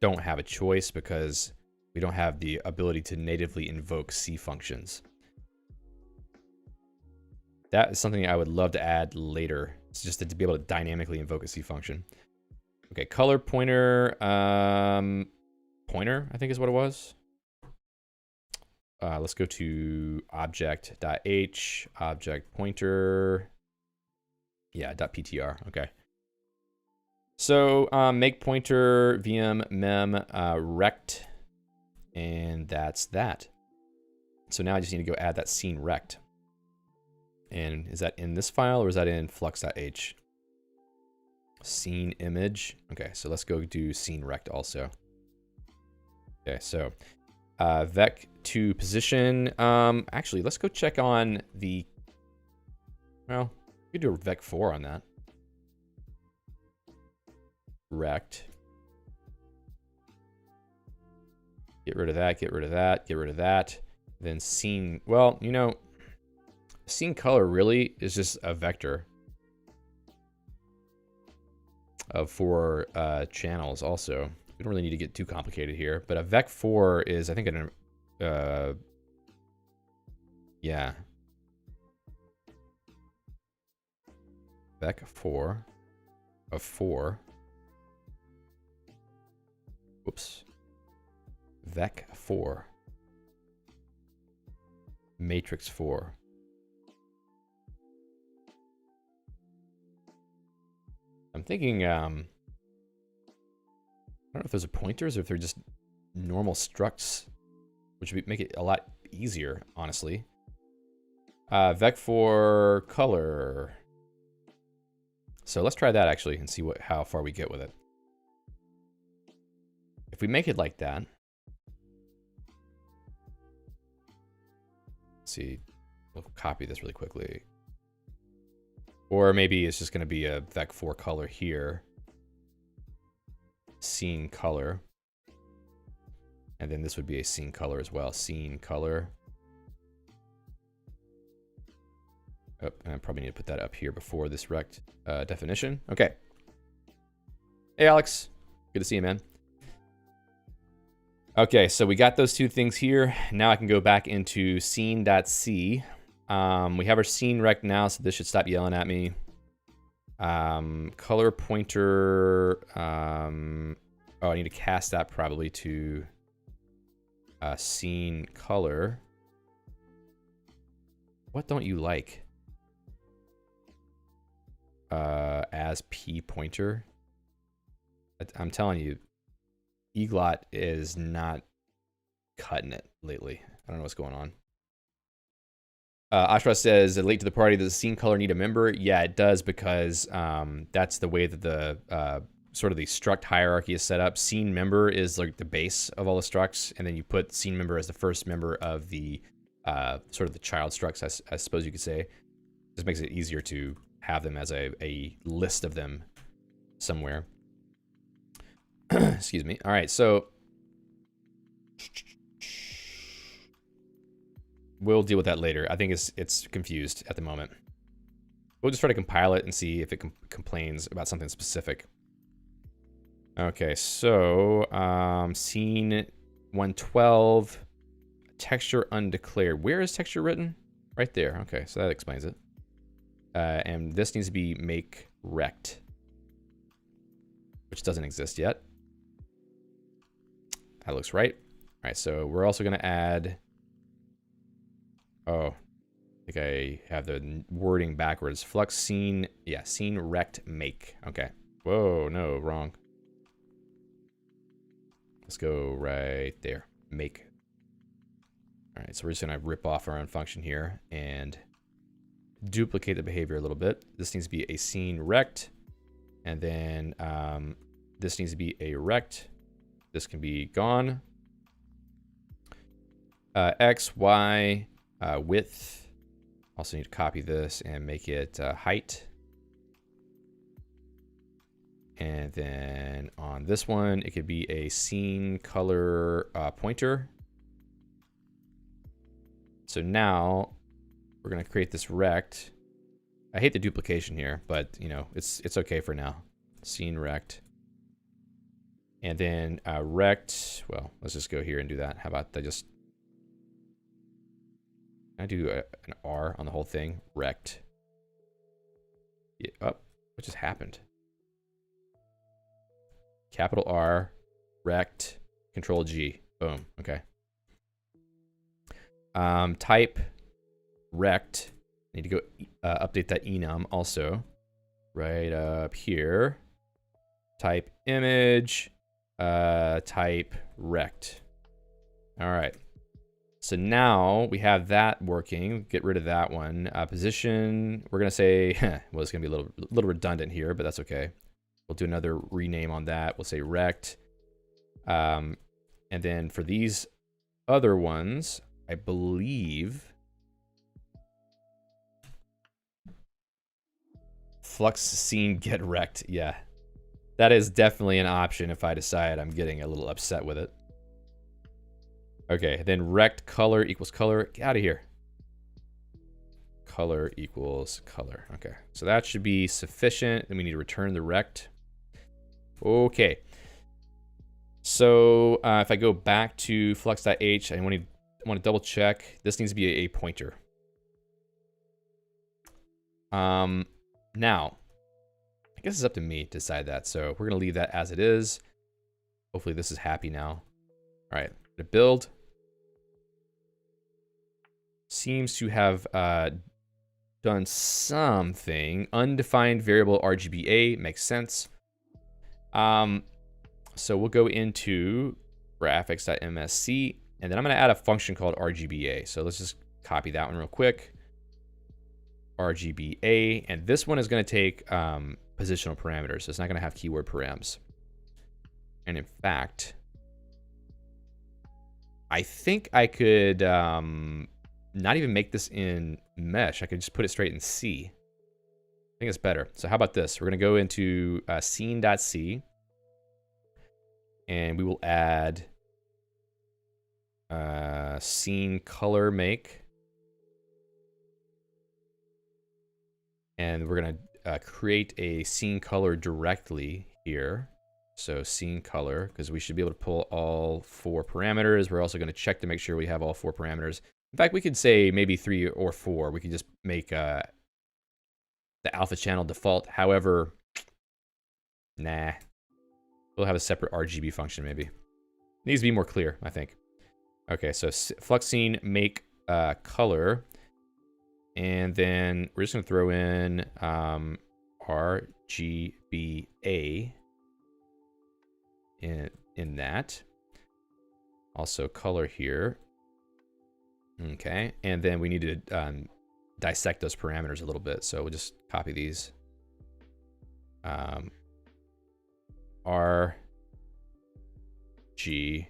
don't have a choice because we don't have the ability to natively invoke C functions. That is something I would love to add later. It's just to be able to dynamically invoke a C function. Okay, color pointer, pointer, I think is what it was. Let's go to object.h, object pointer. Yeah, .ptr, okay. So make pointer vm mem rect, and that's that. So now I just need to go add that scene rect. And is that in this file or is that in flux.h? Scene image. Okay, so let's go do scene rect also. Okay, so vec to position. Actually, let's go check on the, well, we could do a vec 4 on that. Rect. Get rid of that, get rid of that, get rid of that. Then scene, well, you know, scene color really is just a vector of 4 channels also. We don't really need to get too complicated here, but a vec 4 is, I think, an, yeah. Vec 4 of 4. Whoops. Vec 4. Matrix 4. I'm thinking, I don't know if those are pointers or if they're just normal structs, which would make it a lot easier, honestly. Vec for color. So let's try that actually and see how far we get with it. If we make it like that, let's see, we'll copy this really quickly. Or maybe it's just going to be a vec for color here. Scene color. And then this would be a scene color as well. Scene color. Oh, and I probably need to put that up here before this rect definition. Okay. Hey, Alex. Good to see you, man. Okay, so we got those two things here. Now I can go back into scene.c. We have our scene rect now, so this should stop yelling at me. Color pointer. Oh, I need to cast that probably to scene color. What don't you like? As p pointer. I'm telling you, eglot is not cutting it lately. I don't know what's going on. Ashra says, late to the party, does the scene color need a member? Yeah, it does, because that's the way that the sort of the struct hierarchy is set up. Scene member is like the base of all the structs, and then you put scene member as the first member of the sort of the child structs, I suppose you could say. This makes it easier to have them as a list of them somewhere. Excuse me. All right, so we'll deal with that later. I think it's confused at the moment. We'll just try to compile it and see if it complains about something specific. Okay, so scene 112, texture undeclared. Where is texture written? Right there. Okay, so that explains it. And this needs to be make rect, which doesn't exist yet. That looks right. All right, so we're also going to add... Oh, I think I have the wording backwards. Flux scene, yeah, scene rect make. Okay. Whoa, no, wrong. Let's go right there. Make. All right, so we're just going to rip off our own function here and duplicate the behavior a little bit. This needs to be a scene rect, and then this needs to be a rect. This can be gone. X, Y, width. Also need to copy this and make it height. And then on this one, it could be a scene color pointer. So now we're going to create this rect. I hate the duplication here, but you know, it's okay for now. Scene rect. And then rect, well, let's just go here and do that. How about I just, I do an R on the whole thing, rect. Yeah, oh, what just happened? Capital R, rect, Control G, boom, okay. Type, rect, need to go update that enum also, right up here. Type image, type rect. All right. So now we have that working. Get rid of that one. Position, we're going to say, well, it's going to be a little redundant here, but that's okay. We'll do another rename on that. We'll say rect. And then for these other ones, I believe flux scene get rect. Yeah, that is definitely an option if I decide I'm getting a little upset with it. Okay, then rect color equals color. Get out of here. Color equals color. Okay, so that should be sufficient. Then we need to return the rect. Okay. So if I go back to flux.h, I want to double check. This needs to be a pointer. Now, I guess it's up to me to decide that. So we're going to leave that as it is. Hopefully this is happy now. All right, the build seems to have done something. Undefined variable RGBA makes sense. So we'll go into graphics.msc, and then I'm going to add a function called RGBA. So let's just copy that one real quick. RGBA, and this one is going to take positional parameters, so it's not going to have keyword params. And in fact, I think I could not even make this in mesh. I could just put it straight in C. I think it's better. So how about this? We're going to go into scene.c, and we will add scene color make. And we're going to create a scene color directly here. So scene color, because we should be able to pull all 4 parameters. We're also going to check to make sure we have all 4 parameters. In fact, we could say maybe 3 or 4. We could just make the alpha channel default. However, nah. We'll have a separate RGB function maybe. It needs to be more clear, I think. Okay, so flux scene make color. And then we're just going to throw in RGBA in that. Also color here. Okay, and then we need to dissect those parameters a little bit. So we'll just copy these. RGB.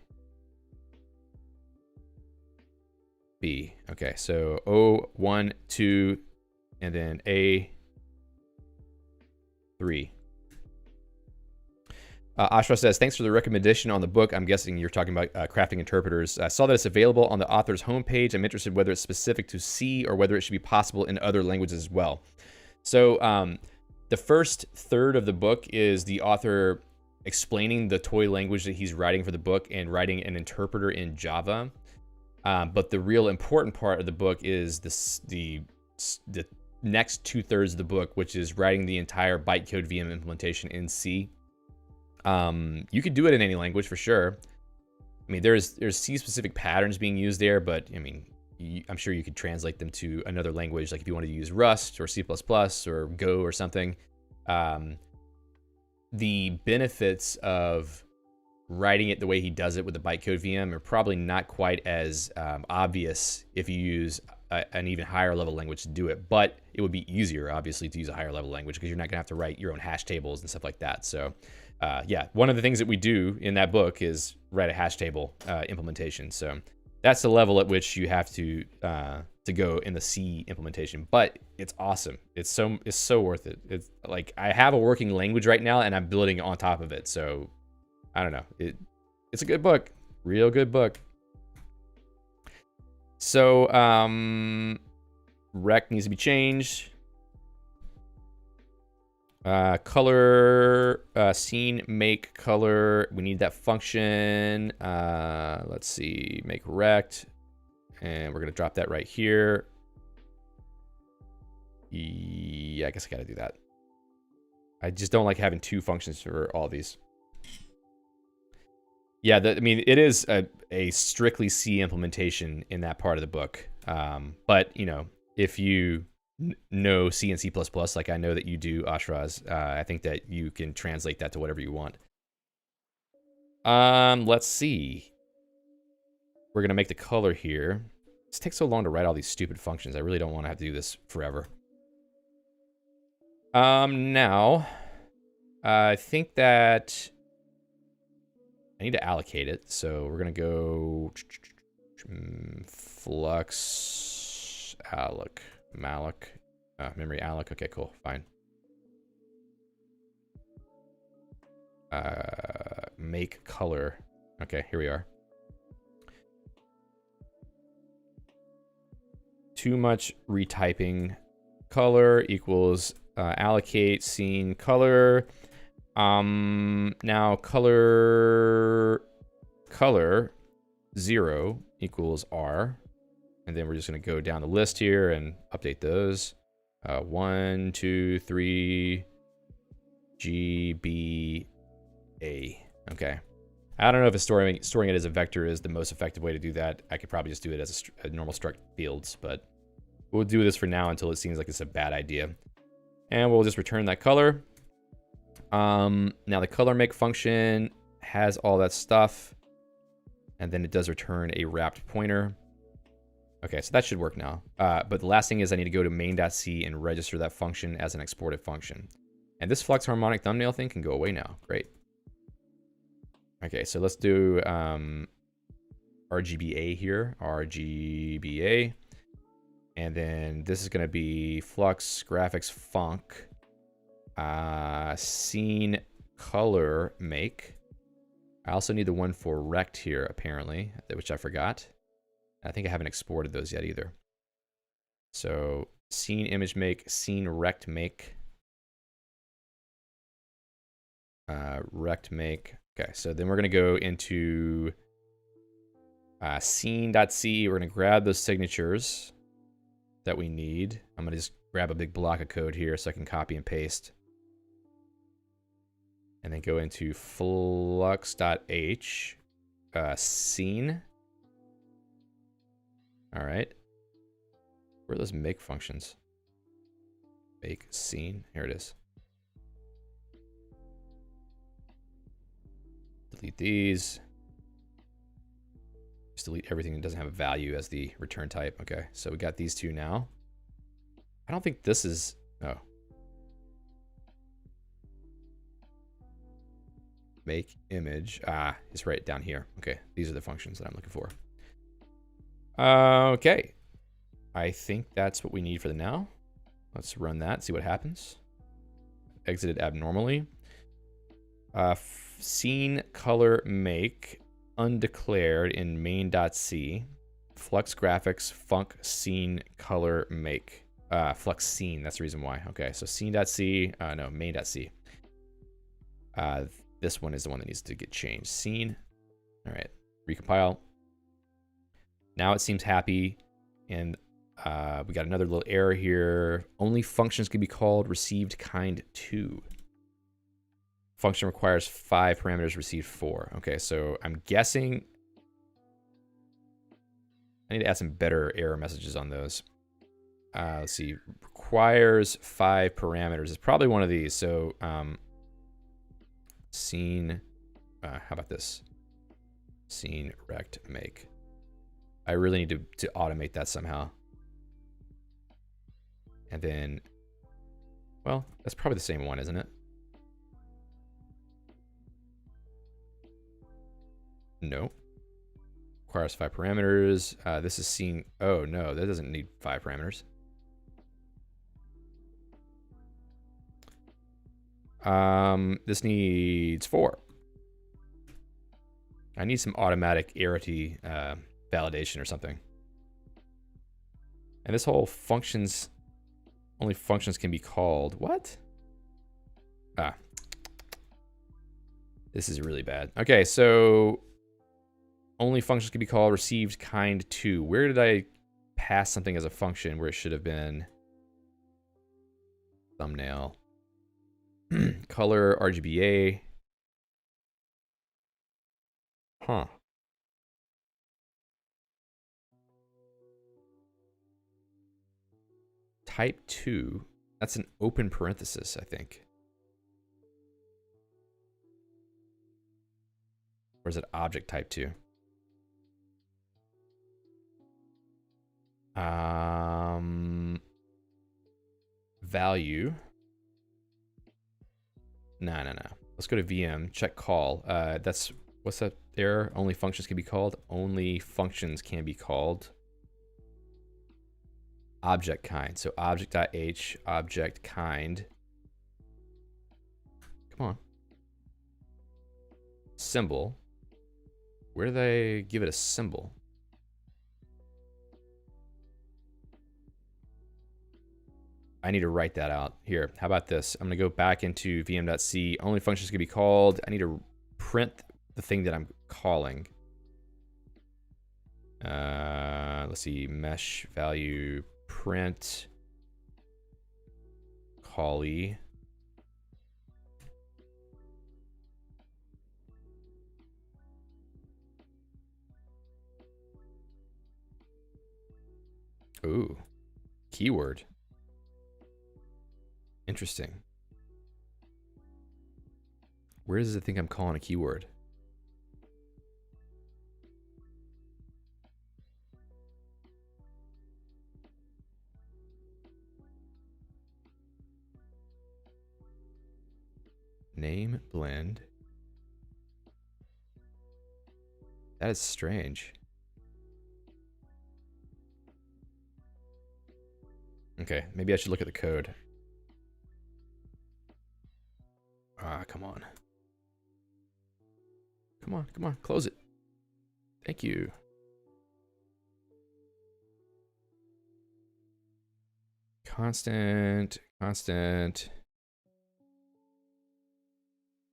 Okay, so O, 1, 2, and then A, 3. Ashra says, thanks for the recommendation on the book. I'm guessing you're talking about crafting interpreters. I saw that it's available on the author's homepage. I'm interested whether it's specific to C or whether it should be possible in other languages as well. So the first third of the book is the author explaining the toy language that he's writing for the book and writing an interpreter in Java. But the real important part of the book is the next 2/3 of the book, which is writing the entire bytecode VM implementation in C. You could do it in any language for sure. I mean, there's C-specific patterns being used there, but I mean, I'm sure you could translate them to another language, like if you wanted to use Rust or C++ or Go or something. The benefits of writing it the way he does it with the bytecode VM are probably not quite as obvious if you use an even higher level language to do it, but it would be easier, obviously, to use a higher level language because you're not gonna have to write your own hash tables and stuff like that. So yeah, one of the things that we do in that book is write a hash table implementation. So that's the level at which you have to go in the C implementation, but it's awesome. It's so worth it. It's like I have a working language right now and I'm building on top of it. So I don't know. It's a good book, real good book. So rec needs to be changed. Color, scene make color. We need that function. Let's see, make rect, and we're gonna drop that right here. Yeah, I guess I gotta do that. I just don't like having 2 functions for all these. Yeah, I mean, it is a strictly C implementation in that part of the book. But, you know, if you know C and C++, like I know that you do, Ashraz, I think that you can translate that to whatever you want. Let's see. We're going to make the color here. This takes so long to write all these stupid functions. I really don't want to have to do this forever. Now, I think that I need to allocate it, so we're gonna go flux alloc malloc memory alloc. Okay, cool, fine. Make color. Okay, here we are. Too much retyping. Color equals allocate scene color. Now color 0 equals R, and then we're just gonna go down the list here and update those. 1, 2, 3, GBA. Okay. I don't know if storing it as a vector is the most effective way to do that. I could probably just do it as a normal struct fields, but we'll do this for now until it seems like it's a bad idea. And we'll just return that color. Now the color make function has all that stuff. and then it does return a wrapped pointer. Okay, so that should work now. But the last thing is I need to go to main.c and register that function as an exported function. And this flux harmonic thumbnail thing can go away now. Great. Okay, so let's do RGBA here, RGBA. And then this is going to be Flux Graphics Funk Scene Color Make. I also need the one for Rect here, apparently, which I forgot. I think I haven't exported those yet either. So Scene Image Make, Scene Rect Make. Rect Make. Okay, so then we're going to go into scene.c. We're going to grab those signatures that we need. I'm going to just grab a big block of code here so I can copy and paste. And then go into flux.h, scene. All right. Where are those make functions? Make scene. Here it is. Delete these. Just delete everything that doesn't have a value as the return type. Okay, so we got these two now. I don't think this is... Oh. Make image. Ah, it's right down here. Okay, these are the functions that I'm looking for. Okay. I think that's what we need for the now. Let's run that, see what happens. Exited abnormally. Scene color make undeclared in main.c. Flux graphics func scene color make. Flux scene, that's the reason why. Okay, so scene.c, no, main.c. This one is the one that needs to get changed. Scene. All right, recompile. Now it seems happy, and we got another little error here. Only functions can be called received kind 2. Function requires 5 parameters, received 4. Okay, so I'm guessing I need to add some better error messages on those. Let's see, requires 5 parameters. It's probably one of these. So scene, how about this? Scene rect make. I really need to automate that somehow. And then, well, that's probably the same one, isn't it? No. Requires 5 parameters. This is scene. Oh no, that doesn't need 5 parameters. This needs 4. I need some automatic arity validation or something. And this whole functions, only functions can be called. What? Ah. This is really bad. Okay, so only functions can be called received kind 2. Where did I pass something as a function where it should have been thumbnail? Color, RGBA. Huh. Type 2. That's an open parenthesis, I think. Or is it object type 2? Value. No. Let's go to VM, check call. That's, what's that error? Only functions can be called. Only functions can be called. Object kind. So object.h, object kind. Come on. Symbol. Where do they give it a symbol? I need to write that out. Here, how about this? I'm gonna go back into vm.c. Only functions can be called. I need to print the thing that I'm calling. Let's see, mesh value print callee. Ooh, keyword. Interesting. Where does it think I'm calling a keyword? Name blend. That is strange. Okay, maybe I should look at the code. Ah, come on. Come on, come on, close it. Thank you. Constant, constant,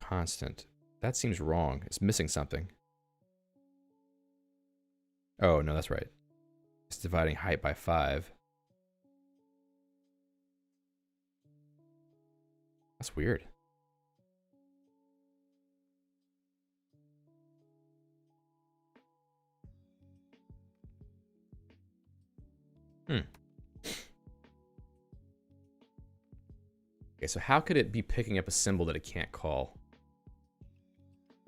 constant. That seems wrong. It's missing something. Oh, no, that's right. It's dividing height by 5. That's weird. Okay, so how could it be picking up a symbol that it can't call?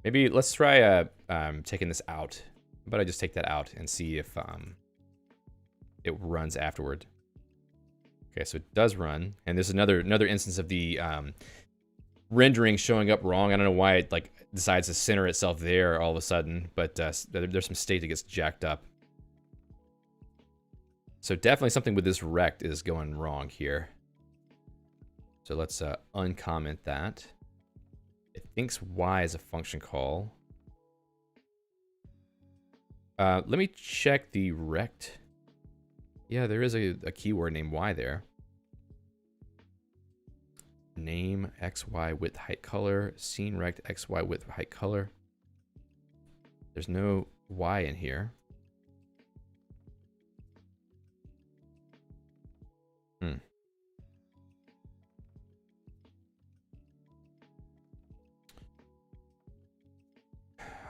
Maybe let's try taking this out. How about I just take that out and see if it runs afterward. Okay, so it does run, and there's another instance of the rendering showing up wrong. I don't know why it like decides to center itself there all of a sudden, but there's some state that gets jacked up. So definitely something with this rect is going wrong here. So let's uncomment that. It thinks y is a function call. Let me check the rect. Yeah, there is a keyword named y there. Name xy width height color. Scene rect xy width height color. There's no y in here.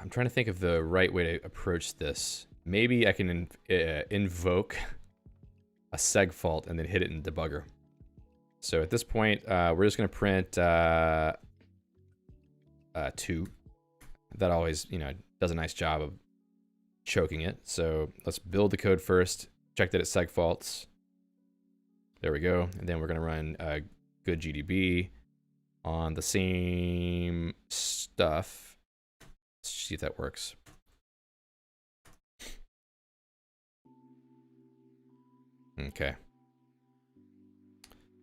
I'm trying to think of the right way to approach this. Maybe I can invoke a seg fault and then hit it in debugger. So at this point, we're just going to print 2. That always, does a nice job of choking it. So let's build the code first, check that it seg faults. There we go. And then we're going to run good GDB on the same stuff. Let's see if that works. Okay.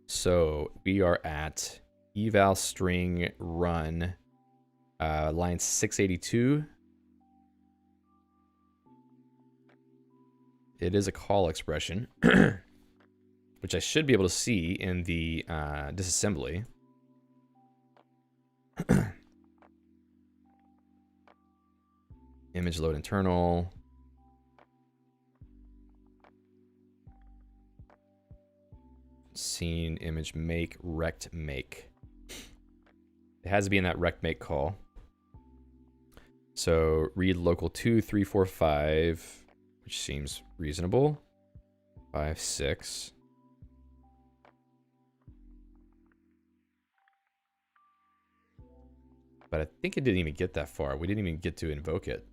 So we are at eval string run line 682. It is a call expression, which I should be able to see in the disassembly. Image load internal. Scene image make rect make. It has to be in that rect make call. So read local 2, 3, 4, 5, which seems reasonable. 5, 6. But I think it didn't even get that far. We didn't even get to invoke it.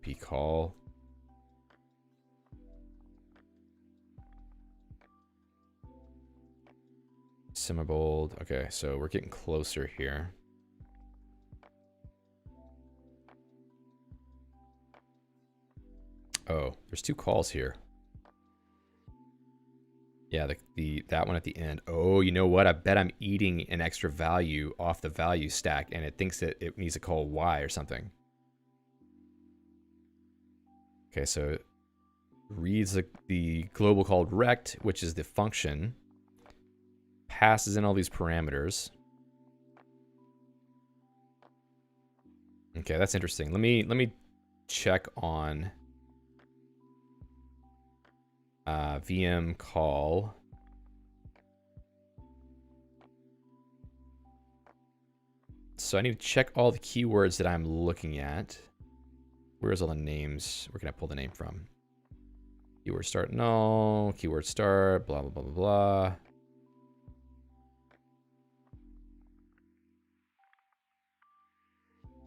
P call. Semibold. Okay, so we're getting closer here. Oh, there's 2 calls here. Yeah, that one at the end. Oh, you know what? I bet I'm eating an extra value off the value stack, and it thinks that it needs to call y or something. Okay, so it reads the global called rect, which is the function, passes in all these parameters. Okay, that's interesting. Let me check on VM call. So I need to check all the keywords that I'm looking at. Where's all the names? Where can I pull the name from? Keyword start null, keyword start, blah, blah, blah, blah, blah.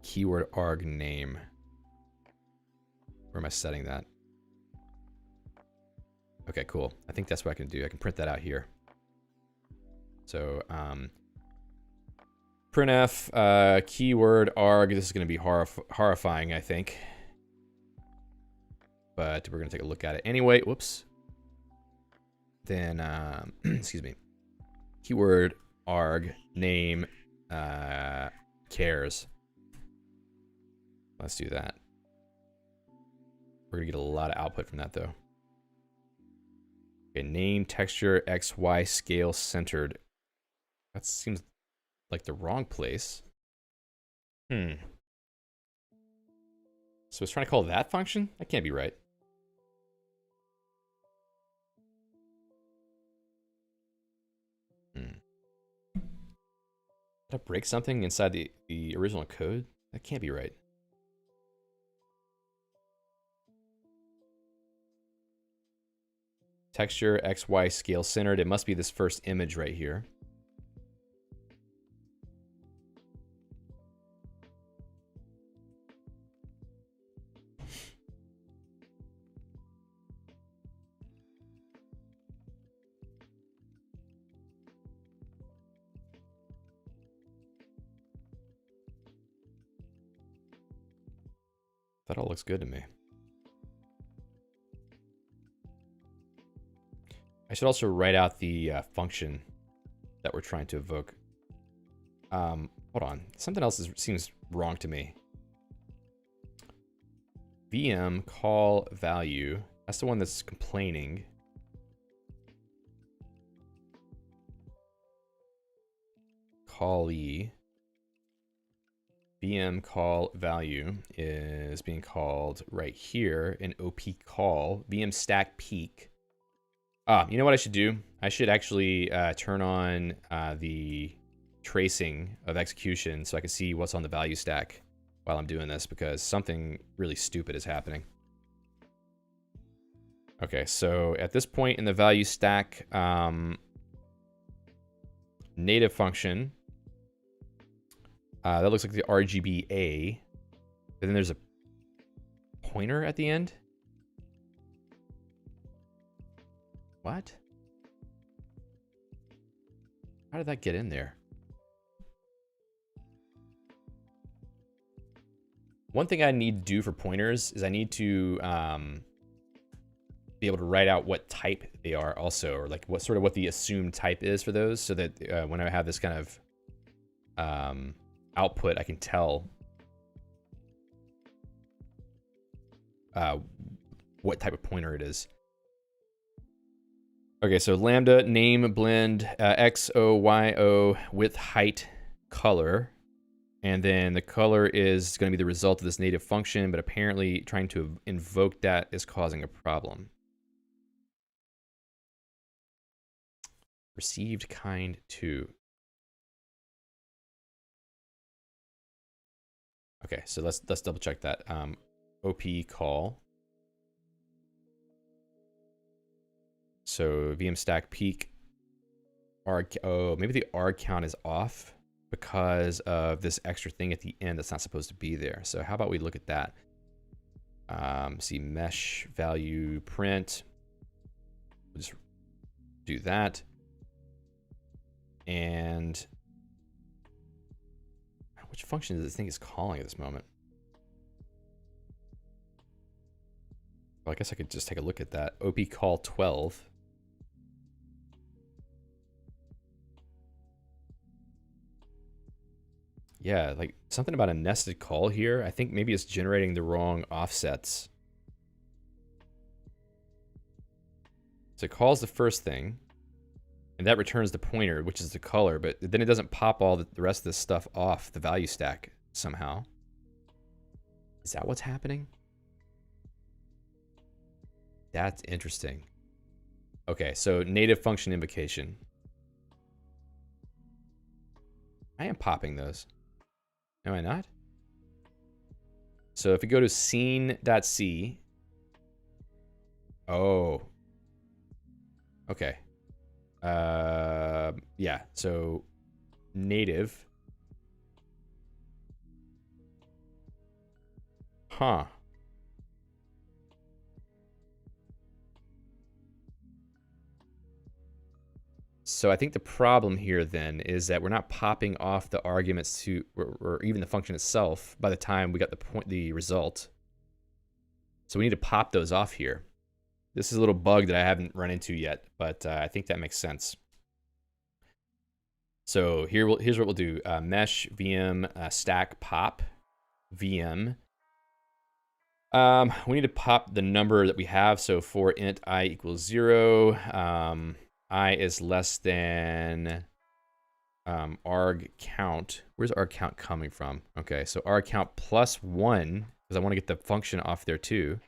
Keyword arg name. Where am I setting that? Okay, cool. I think that's what I can do. I can print that out here. So printf keyword arg. This is going to be horrifying, I think. But we're going to take a look at it anyway. Whoops. Then, excuse me. Keyword arg name cares. Let's do that. We're going to get a lot of output from that, though. Okay, name, texture, X, Y, scale, centered. That seems like the wrong place. So it's trying to call that function? That can't be right. Did I break something inside the original code? That can't be right. Texture, X, Y, scale, centered. It must be this first image right here. That all looks good to me. I should also write out the function that we're trying to evoke. Hold on. Something else seems wrong to me. VM call value. That's the one that's complaining. Callee. VM call value is being called right here in OP call. VM stack peak. You know what I should do? I should actually turn on the tracing of execution so I can see what's on the value stack while I'm doing this, because something really stupid is happening. Okay, so at this point in the value stack, native function, that looks like the RGBA, but then there's a pointer at the end. What? How did that get in there? One thing I need to do for pointers is I need to be able to write out what type they are also, or like what the assumed type is for those, so that when I have this kind of output, I can tell what type of pointer it is. Okay, so lambda name blend XOYO width height color, and then the color is going to be the result of this native function, but apparently trying to invoke that is causing a problem. Received kind 2. Okay, so let's double check that. OP call. So VM stack peak arg. Oh, maybe the arg count is off because of this extra thing at the end that's not supposed to be there. So how about we look at that? See mesh value print. We'll just do that. And which function does this thing is calling at this moment? Well, I guess I could just take a look at that. OP call 12. Yeah, like something about a nested call here. I think maybe it's generating the wrong offsets. So it calls the first thing, and that returns the pointer, which is the color, but then it doesn't pop all the rest of this stuff off the value stack somehow. Is that what's happening? That's interesting. Okay, so native function invocation. I am popping those. Am I not? So if we go to scene.c. Oh. Okay. Yeah, so native. Huh. So I think the problem here then is that we're not popping off the arguments to, or even the function itself by the time we got the result. So we need to pop those off here. This is a little bug that I haven't run into yet, but I think that makes sense. So here's what we'll do: mesh vm stack pop vm. We need to pop the number that we have. So for int I equals 0, I is less than arg count. Where's arg count coming from? Okay, so arg count plus 1, because I want to get the function off there too.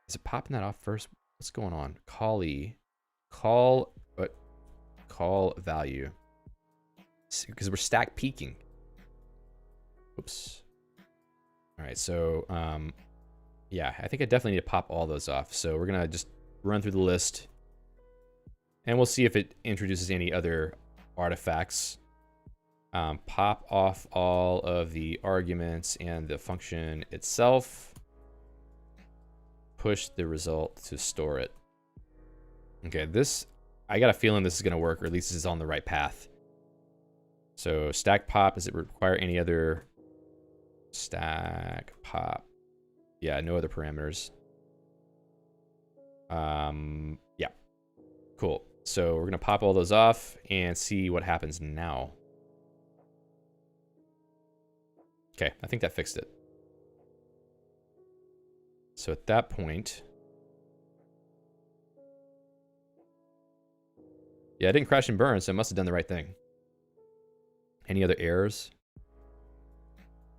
Is it popping that off first? What's going on? Call value. Because we're stack peaking. Oops. All right, so yeah, I think I definitely need to pop all those off. So we're gonna just run through the list, and we'll see if it introduces any other artifacts. Pop off all of the arguments and the function itself. Push the result to store it. Okay, I got a feeling this is gonna work, or at least this is on the right path. So stack pop, does it require any other stack pop? Yeah, no other parameters. Yeah, cool. So we're gonna pop all those off and see what happens now. Okay, I think that fixed it. So at that point, yeah, it didn't crash and burn, so it must have done the right thing. Any other errors?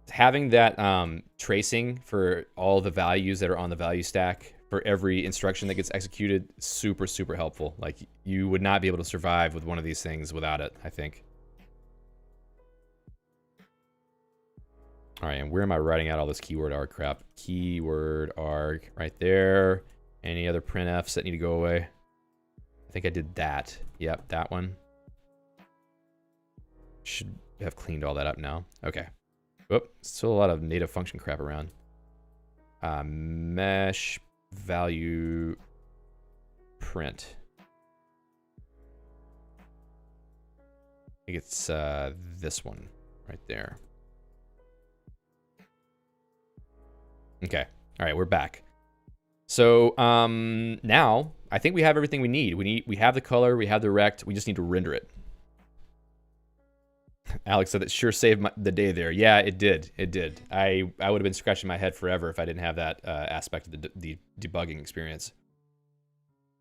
Having that tracing for all the values that are on the value stack for every instruction that gets executed, super, super helpful. Like, you would not be able to survive with one of these things without it, I think. All right, and where am I writing out all this keyword arg crap? Keyword arg right there. Any other printfs that need to go away? I think I did that. Yep, that one. Should have cleaned all that up now. Okay. Whoop, still a lot of native function crap around. Mesh value print. I think it's this one right there. Okay. All right, we're back. So now I think we have everything we need. We have the color, we have the rect, we just need to render it. Alex said that sure saved the day there. Yeah, it did. It did. I would have been scratching my head forever if I didn't have that aspect of the debugging experience.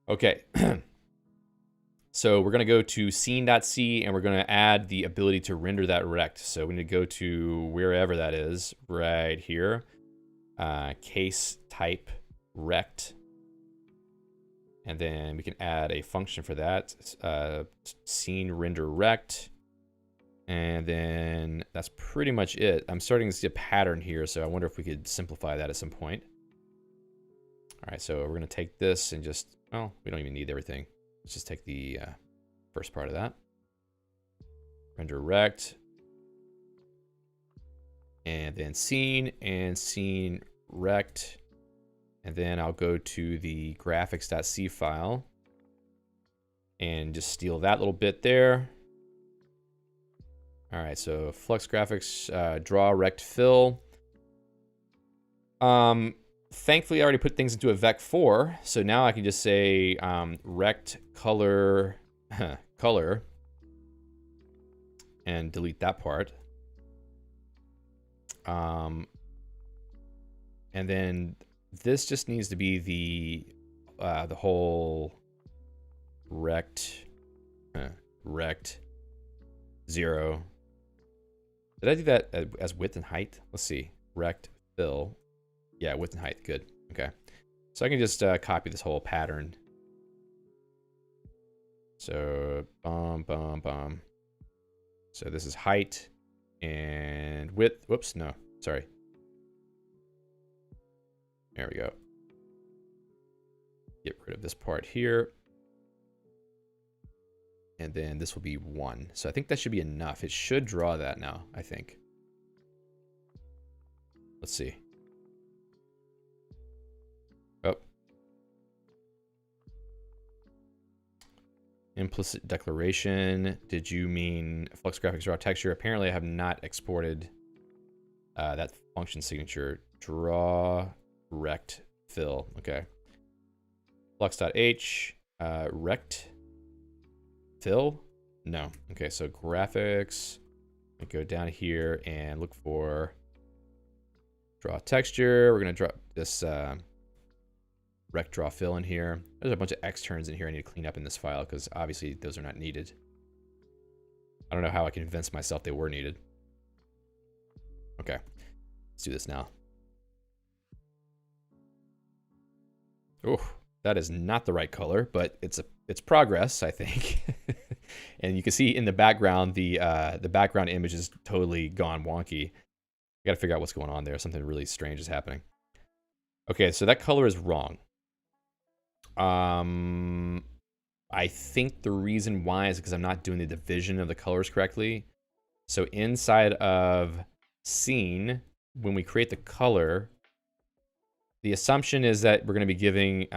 Okay. So we're going to go to scene.c and we're going to add the ability to render that rect. So we need to go to wherever that is, right here. Case type rect. And then we can add a function for that. Scene render rect. And then that's pretty much it. I'm starting to see a pattern here, so I wonder if we could simplify that at some point. All right, so we're going to take this and just, well, we don't even need everything. Let's just take the first part of that. Render rect. And then scene and scene rect. And then I'll go to the graphics.c file and just steal that little bit there. All right, so Flux graphics, draw, rect, fill. Thankfully, I already put things into a vec4, so now I can just say rect color, color, and delete that part. And then this just needs to be the whole rect, rect 0. Did I do that as width and height? Let's see. Rect, fill. Yeah, width and height. Good. Okay. So I can just copy this whole pattern. So, bum. So this is height and width. Whoops, no. Sorry. There we go. Get rid of this part here. And then this will be 1. So I think that should be enough. It should draw that now, I think. Let's see. Oh. Implicit declaration. Did you mean Flux graphics raw texture? Apparently I have not exported that function signature. Draw rect fill. Okay. Flux.h rect fill? No. Okay, so graphics. I go down here and look for draw texture. We're gonna drop this rect draw fill in here. There's a bunch of X turns in here I need to clean up in this file because obviously those are not needed. I don't know how I convinced myself they were needed. Okay, let's do this now. Oh, that is not the right color, but it's progress, I think. And you can see in the background, the background image is totally gone wonky. I gotta figure out what's going on there. Something really strange is happening. Okay, so that color is wrong. I think the reason why is because I'm not doing the division of the colors correctly. So inside of scene, when we create the color, the assumption is that we're going to be giving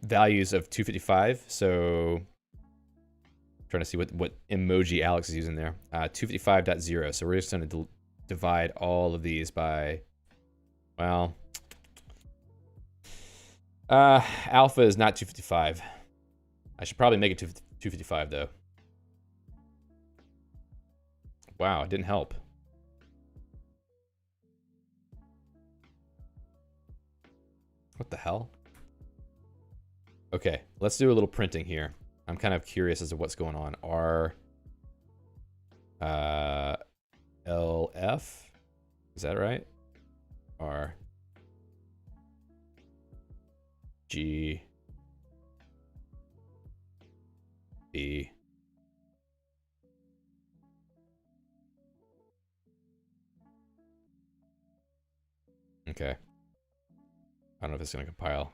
values of 255. So I'm trying to see what emoji Alex is using there. 255.0. So we're just going to divide all of these by, well, alpha is not 255. I should probably make it 255 though. Wow, it didn't help. What the hell? Okay, let's do a little printing here. I'm kind of curious as to what's going on. LF, is that right? R G B okay. I don't know if it's gonna compile.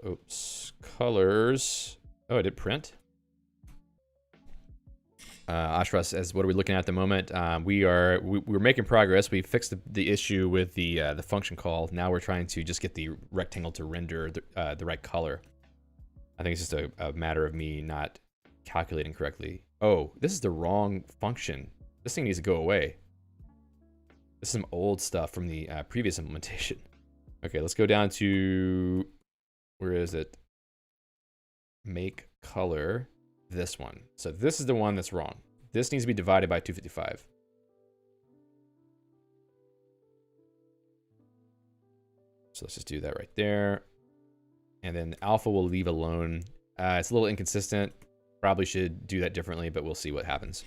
Oops, colors. Oh, it did print. Ashras says, what are we looking at the moment? We're making progress. We fixed the issue with the function call. Now we're trying to just get the rectangle to render the right color. I think it's just a matter of me not calculating correctly. Oh, this is the wrong function. This thing needs to go away. This is some old stuff from the previous implementation. Okay, let's go down to, where is it? Make color. This one. So this is the one that's wrong. This needs to be divided by 255. So let's just do that right there. And then alpha will leave alone. It's a little inconsistent. Probably should do that differently, but we'll see what happens.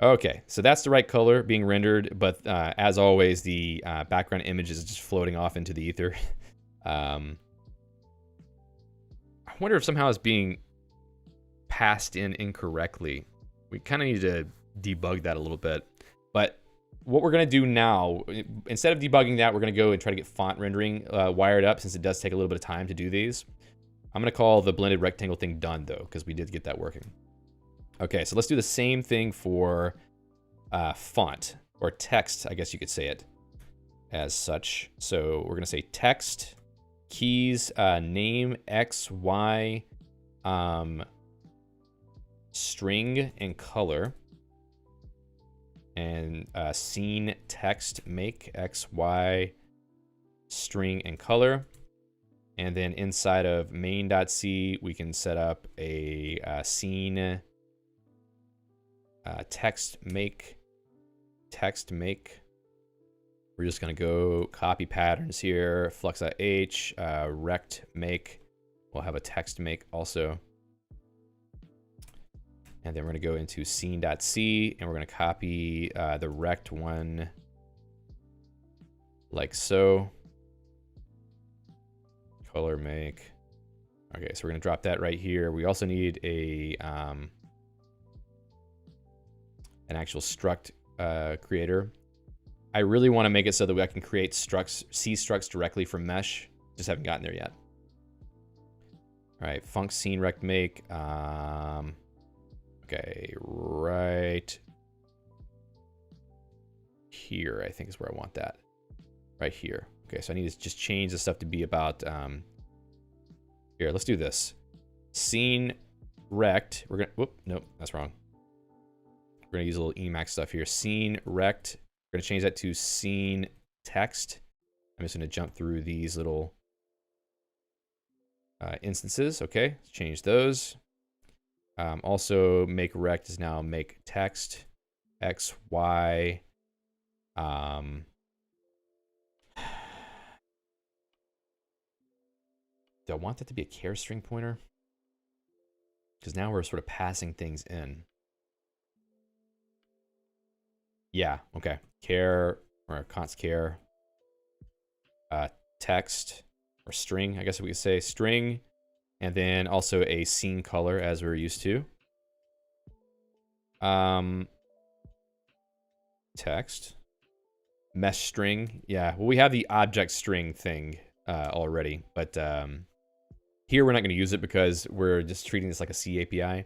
Okay, so that's the right color being rendered, but as always, the background image is just floating off into the ether. I wonder if somehow it's being passed in incorrectly. We kind of need to debug that a little bit. But what we're going to do now, instead of debugging that, we're going to go and try to get font rendering wired up, since it does take a little bit of time to do these. I'm going to call the blended rectangle thing done, though, because we did get that working. Okay, so let's do the same thing for font, or text, I guess you could say it as such. So we're going to say text, keys, name, X, Y, string, and color. And scene, text, make, X, Y, string, and color. And then inside of main.c, we can set up a scene, text make. We're just gonna go copy patterns here. Flux.h, rect make. We'll have a text make also. And then we're gonna go into scene.c and we're gonna copy the rect one like so. Color make. Okay, so we're gonna drop that right here. We also need a an actual struct creator. I really want to make it so that I can create structs, C structs directly from mesh. Just haven't gotten there yet. All right, func scene rect make. Okay, right here, I think is where I want that. Right here. Okay, so I need to just change the stuff to be about, here, let's do this. Scene rect, we're gonna, whoop, nope, that's wrong. We're gonna use a little Emacs stuff here. Scene rect, we're gonna change that to scene text. I'm just gonna jump through these little instances. Okay, let's change those. Also, make rect is now make text, X, Y. Do I want that to be a char string pointer? Because now we're sort of passing things in. Yeah, okay. Char or const char. Text or string, I guess we could say string. And then also a scene color as we're used to. Text. Mesh string. Yeah, well, we have the object string thing already, but here we're not going to use it because we're just treating this like a C API.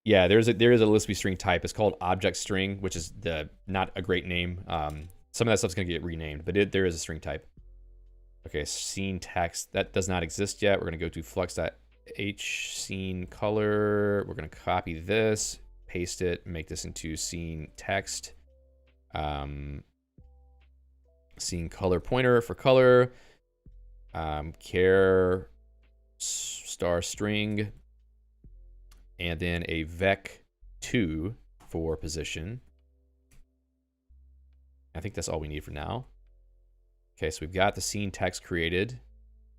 Yeah, there is a Lispy string type. It's called object string, which is not a great name. Some of that stuff's going to get renamed, but there is a string type. Okay, scene text. That does not exist yet. We're going to go to flux.h scene color. We're going to copy this, paste it, make this into scene text. Scene color pointer for color. Char star string. And then a vec2 for position. I think that's all we need for now. Okay, so we've got the scene text created.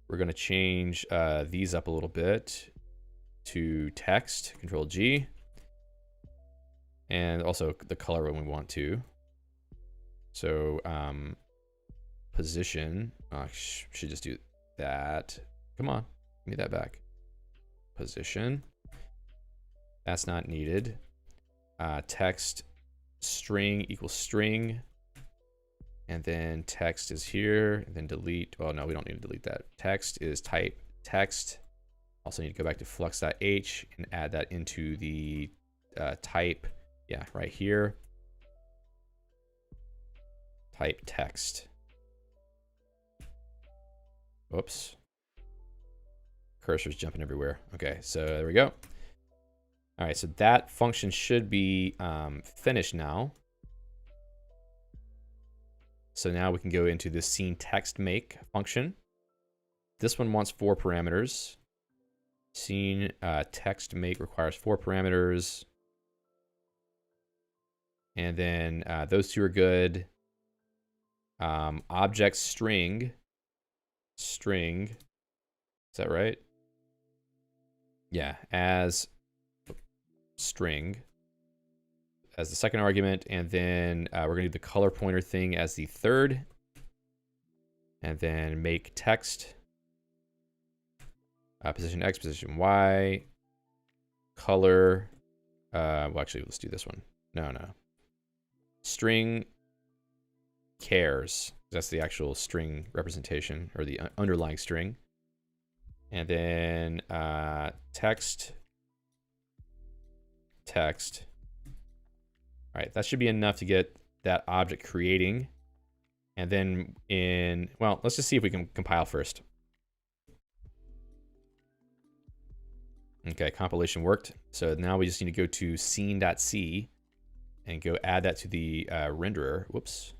We're going to change these up a little bit to text, Control G. And also the color when we want to. So position, should just do that. Come on, give me that back. Position. That's not needed. Text string equals string. And then text is here, and then delete. Oh, no, we don't need to delete that. Text is type text. Also need to go back to flux.h and add that into the type. Yeah, right here. Type text. Whoops. Cursor's jumping everywhere. Okay, so there we go. All right, so that function should be finished now. So now we can go into the scene text make function. This one wants 4 parameters. Scene text make requires 4 parameters. And then those 2 are good. Object string. String. Is that right? Yeah, as string as the second argument, and then we're going to do the color pointer thing as the third, and then make text position X, position Y, color. Well, actually, let's do this one. No. String chars. That's the actual string representation, or the underlying string. And then text. All right, that should be enough to get that object creating. And then well, let's just see if we can compile first. Okay, compilation worked. So now we just need to go to scene.c and go add that to the renderer. Whoops.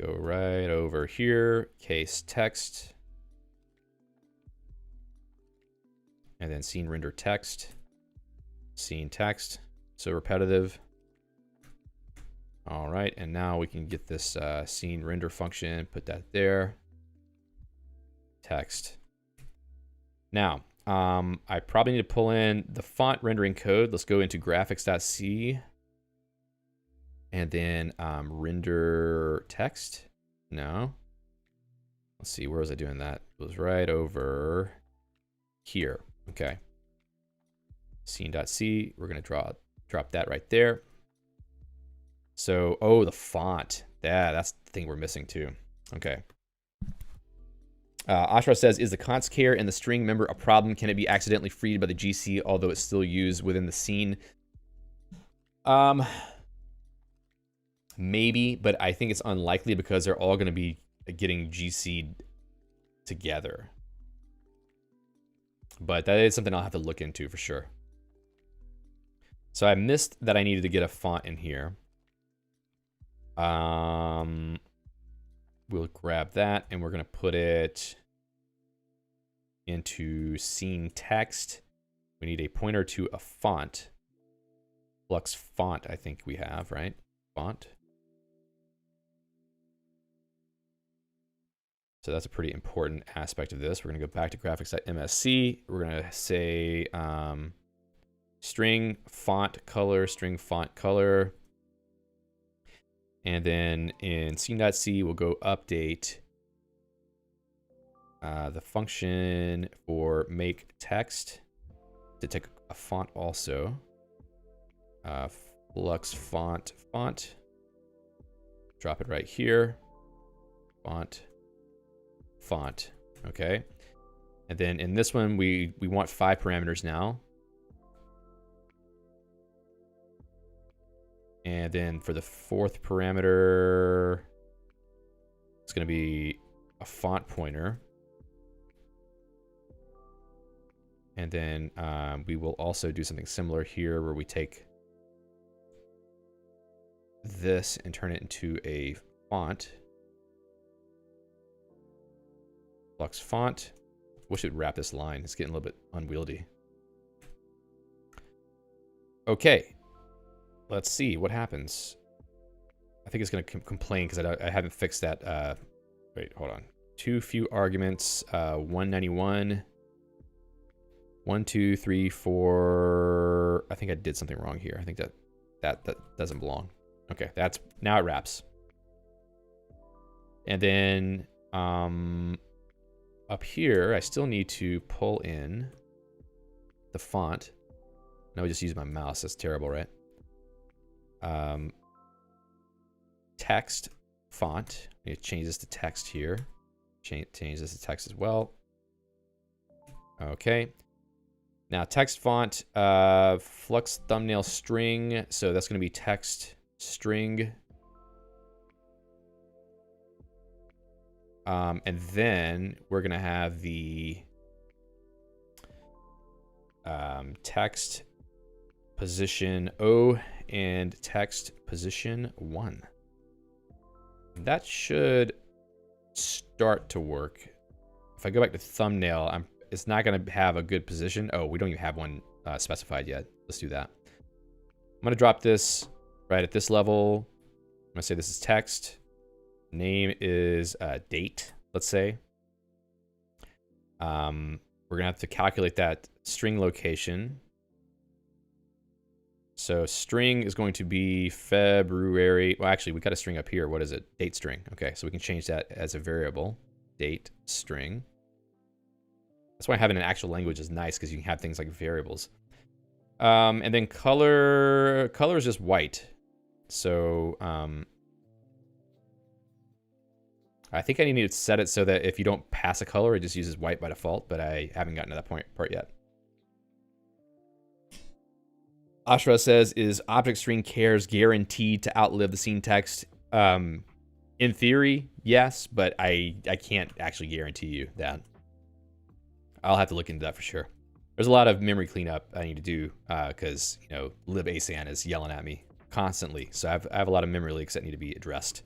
Go right over here, case text. And then scene render text, scene text. So repetitive. All right, and now we can get this scene render function, put that there. Text. Now, I probably need to pull in the font rendering code. Let's go into graphics.c and then render text. No. Let's see, where was I doing that? It was right over here. Okay. Scene.c, we're going to drop that right there. So, oh, the font. Yeah, that's the thing we're missing too. Okay. Ashra says, is the const char in the string member a problem? Can it be accidentally freed by the GC, although it's still used within the scene? Maybe, but I think it's unlikely because they're all going to be getting GC'd together. But that is something I'll have to look into for sure. So I missed that I needed to get a font in here. We'll grab that and we're going to put it into scene text. We need a pointer to a font. Flux Font, I think we have, right? Font. So that's a pretty important aspect of this. We're going to go back to graphics.msc. We're going to say string font color. And then in scene.c, we'll go update the function for make text to take a font also. Flux font. Drop it right here. Font. Okay. And then in this one, we want 5 parameters now. And then for the 4th parameter, it's going to be a font pointer. And then we will also do something similar here where we take this and turn it into a font. Flux Font. Wish it would wrap this line. It's getting a little bit unwieldy. Okay. Let's see what happens. I think it's going to complain because I haven't fixed that. Wait, hold on. Too few arguments. 191. 1, 2, 3, 4. I think I did something wrong here. I think that doesn't belong. Okay, that's now it wraps. And then up here, I still need to pull in the font. No, I just use my mouse. That's terrible, right? Text font. I need to change this to text here. Change this to text as well. Okay. Now text font, flux thumbnail string. So that's going to be text string. And then we're going to have the text position O and text position 1. That should start to work. If I go back to thumbnail, it's not going to have a good position. Oh, we don't even have one specified yet. Let's do that. I'm going to drop this right at this level. I'm going to say this is text. Name is date, let's say. We're going to have to calculate that string location. So string is going to be February. Well, actually, we got a string up here. What is it? Date string. Okay, so we can change that as a variable. Date string. That's why having an actual language is nice, because you can have things like variables. And then color is just white. So I think I need to set it so that if you don't pass a color, it just uses white by default, but I haven't gotten to that part yet. Ashra says, is object string chars guaranteed to outlive the scene text? In theory, yes, but I can't actually guarantee you that. I'll have to look into that for sure. There's a lot of memory cleanup I need to do because, you know, libasan is yelling at me constantly. So I have a lot of memory leaks that need to be addressed.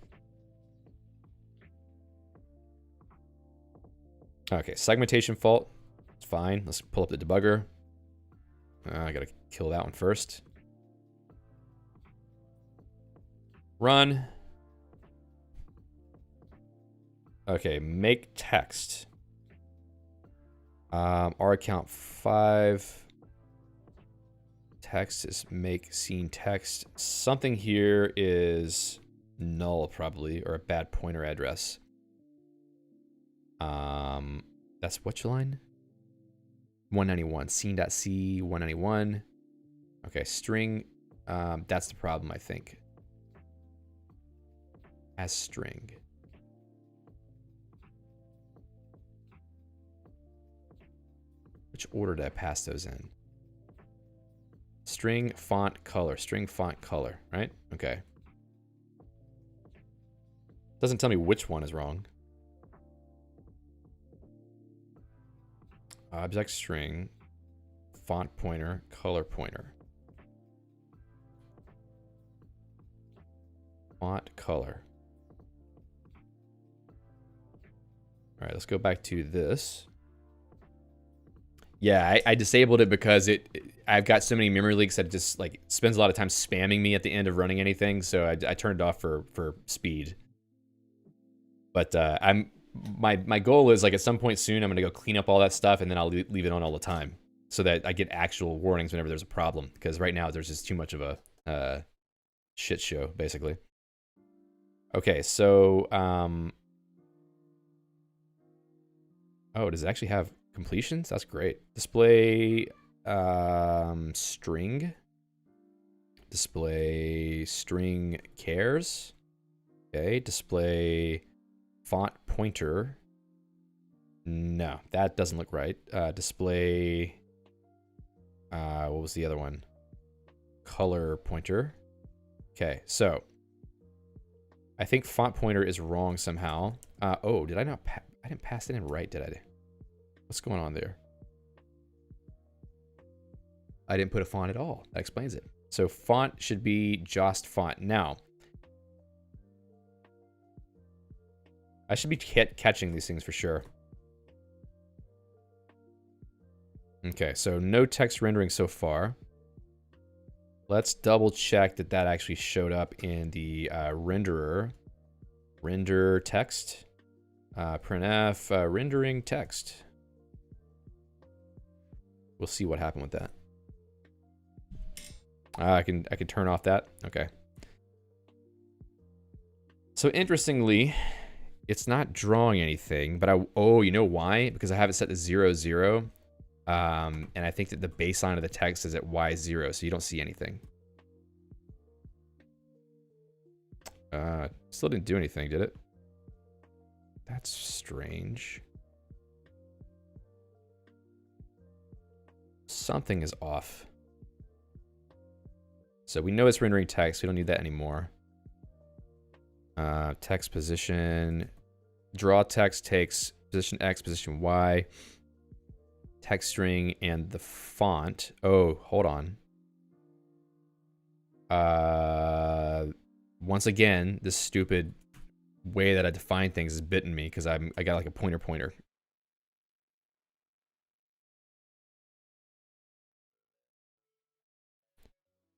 Okay, segmentation fault. It's fine. Let's pull up the debugger. I gotta kill that one first. Run. Okay, make text. R count 5. Text is make scene text. Something here is null probably, or a bad pointer address. That's which line? 191. Scene.c 191. Okay, string. That's the problem, I think. As string. Which order did I pass those in? String font color, right? Okay. Doesn't tell me which one is wrong. Object string, font pointer, color pointer. Font color. All right, let's go back to this. Yeah, I disabled it because I've got so many memory leaks that it just like spends a lot of time spamming me at the end of running anything. So I turned it off for speed. But my goal is like at some point soon I'm gonna go clean up all that stuff and then I'll leave it on all the time so that I get actual warnings whenever there's a problem. Because right now there's just too much of a shit show basically. Okay, so oh, does it actually have completions? That's great. Display string. Display string chars. Okay, display font pointer. No, that doesn't look right. Display what was the other one? Color pointer. Okay, so I think font pointer is wrong somehow. Oh, did I not? I didn't pass it in right, did I? What's going on there? I didn't put a font at all. That explains it. So font should be just font. Now, I should be catching these things for sure. Okay, so no text rendering so far. Let's double check that that actually showed up in the renderer. Render text. Printf rendering text. We'll see what happened with that. I can turn off that. Okay. So interestingly, it's not drawing anything, but oh, you know why? Because I have it set to 0, 0. And I think that the baseline of the text is at Y0, so you don't see anything. Still didn't do anything, did it? That's strange. Something is off. So we know it's rendering text. We don't need that anymore. Text position. Draw text takes position X, position Y. Text string and the font. Oh, hold on. Once again, this stupid way that I define things is bitten me because I got like a pointer.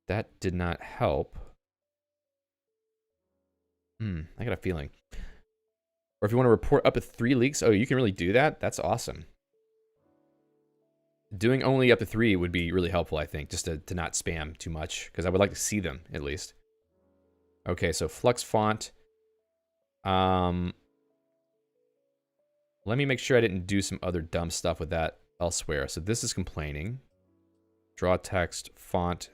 That did not help. I got a feeling. Or if you want to report up to 3 leaks, oh, you can really do that? That's awesome. Doing only up to 3 would be really helpful, I think, just to not spam too much, because I would like to see them, at least. Okay, so Flux Font. Let me make sure I didn't do some other dumb stuff with that elsewhere. So this is complaining. Draw text, font.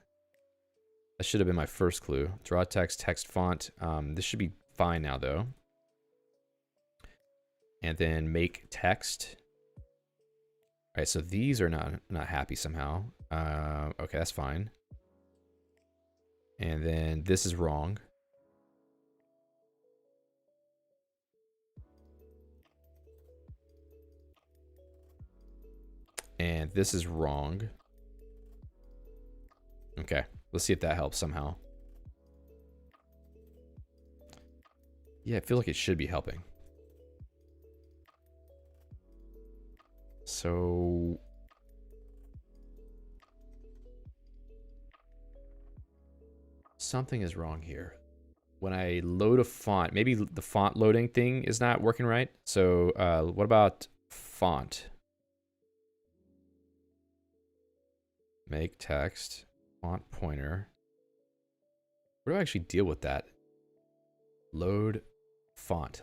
That should have been my first clue. Draw text, text font. This should be fine now, though. And then make text. All right, so these are not happy somehow. Okay, that's fine. And then this is wrong. And this is wrong. Okay, let's see if that helps somehow. Yeah, I feel like it should be helping. So something is wrong here. When I load a font, maybe the font loading thing is not working right. So what about font? Make text, font pointer. Where do I actually deal with that? Load font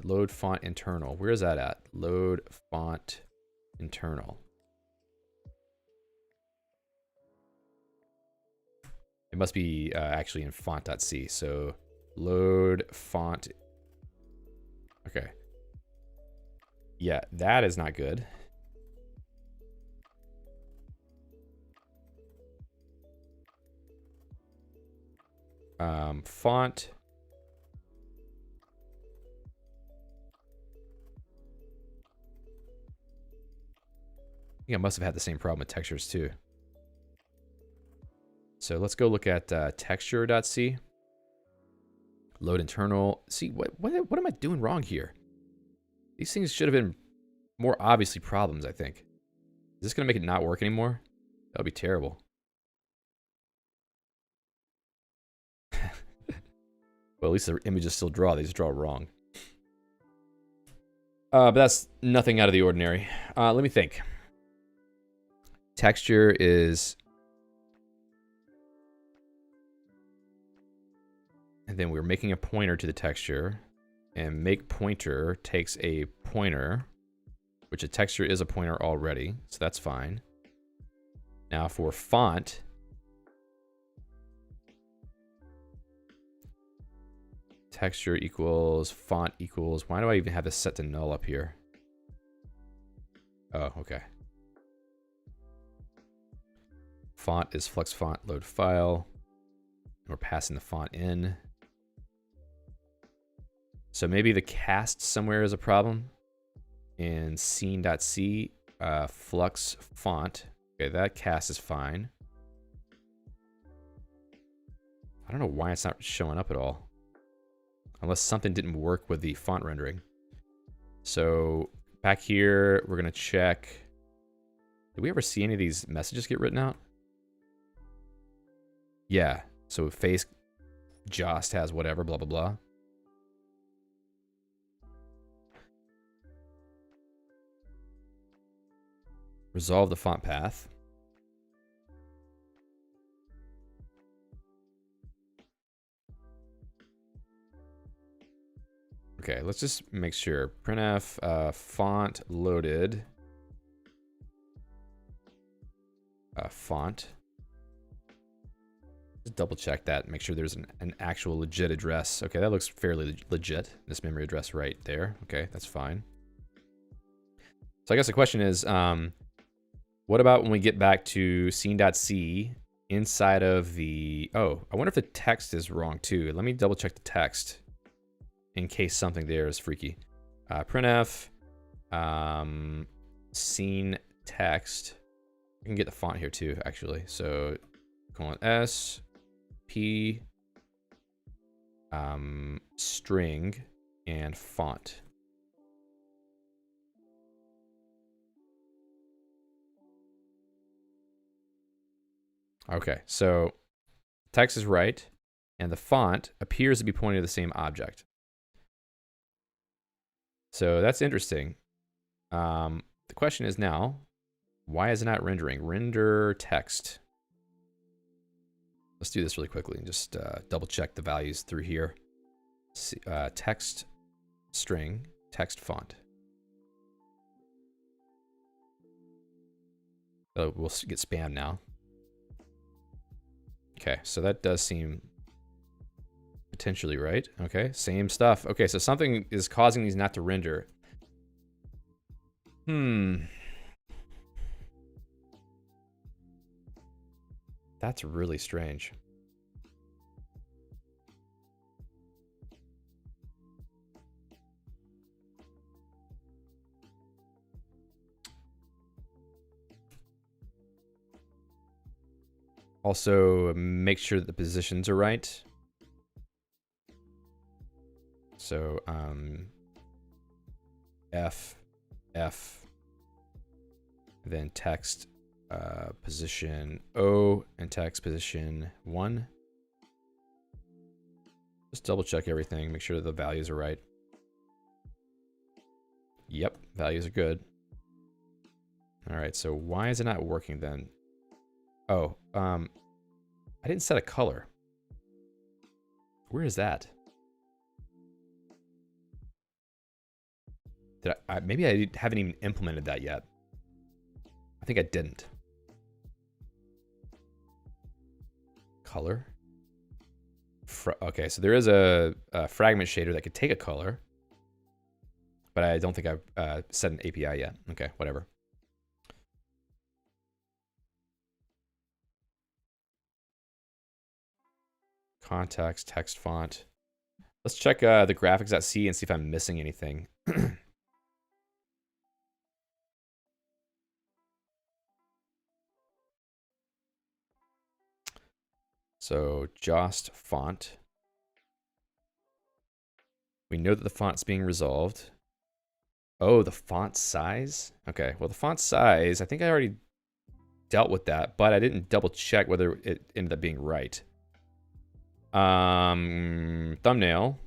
internal. Where is that at? Load font internal. It must be actually in font.c. So load font. Okay. Yeah, that is not good. Font. I think I must have had the same problem with textures too. So let's go look at texture.c. Load internal. See, what am I doing wrong here? These things should have been more obviously problems, I think. Is this going to make it not work anymore? That would be terrible. Well, at least the images still draw. They just draw wrong. But that's nothing out of the ordinary. Let me think. Texture is... And then we're making a pointer to the texture. And make pointer takes a pointer, which a texture is a pointer already, so that's fine. Now for font, texture equals font equals, why do I even have this set to null up here? Oh, okay. Font is Flux Font load file. And we're passing the font in. So maybe the cast somewhere is a problem. In scene.c, Flux Font. Okay, that cast is fine. I don't know why it's not showing up at all. Unless something didn't work with the font rendering. So back here, we're going to check. Did we ever see any of these messages get written out? Yeah. So face Jost has whatever, blah, blah, blah. Resolve the font path. Okay, let's just make sure. Printf font loaded. Font. Just double check that. Make sure there's an actual legit address. Okay, that looks fairly legit. This memory address right there. Okay, that's fine. So I guess the question is, what about when we get back to scene.c inside of the... Oh, I wonder if the text is wrong too. Let me double check the text in case something there is freaky. Printf scene text. I can get the font here too, actually. So colon S, P, string, and font. Okay, so text is right, and the font appears to be pointing to the same object. So that's interesting. The question is now, why is it not rendering? Render text. Let's do this really quickly and just double check the values through here. Text string, text font. Oh, we'll get spam now. Okay, so that does seem potentially right. Okay, same stuff. Okay, so something is causing these not to render. That's really strange. Also, make sure that the positions are right. So, F, then text position O, and text position 1. Just double check everything, make sure that the values are right. Yep, values are good. All right, so why is it not working then? Oh, I didn't set a color. Where is that? Did maybe I haven't even implemented that yet. I think I didn't. Color. Okay, so there is a fragment shader that could take a color, but I don't think I've set an API yet. Okay, whatever. context, text font. Let's check the graphics.c and see if I'm missing anything. So Jost font. We know that the font's being resolved. Oh, the font size? Okay, well, the font size, I think I already dealt with that, but I didn't double check whether it ended up being right. Thumbnail,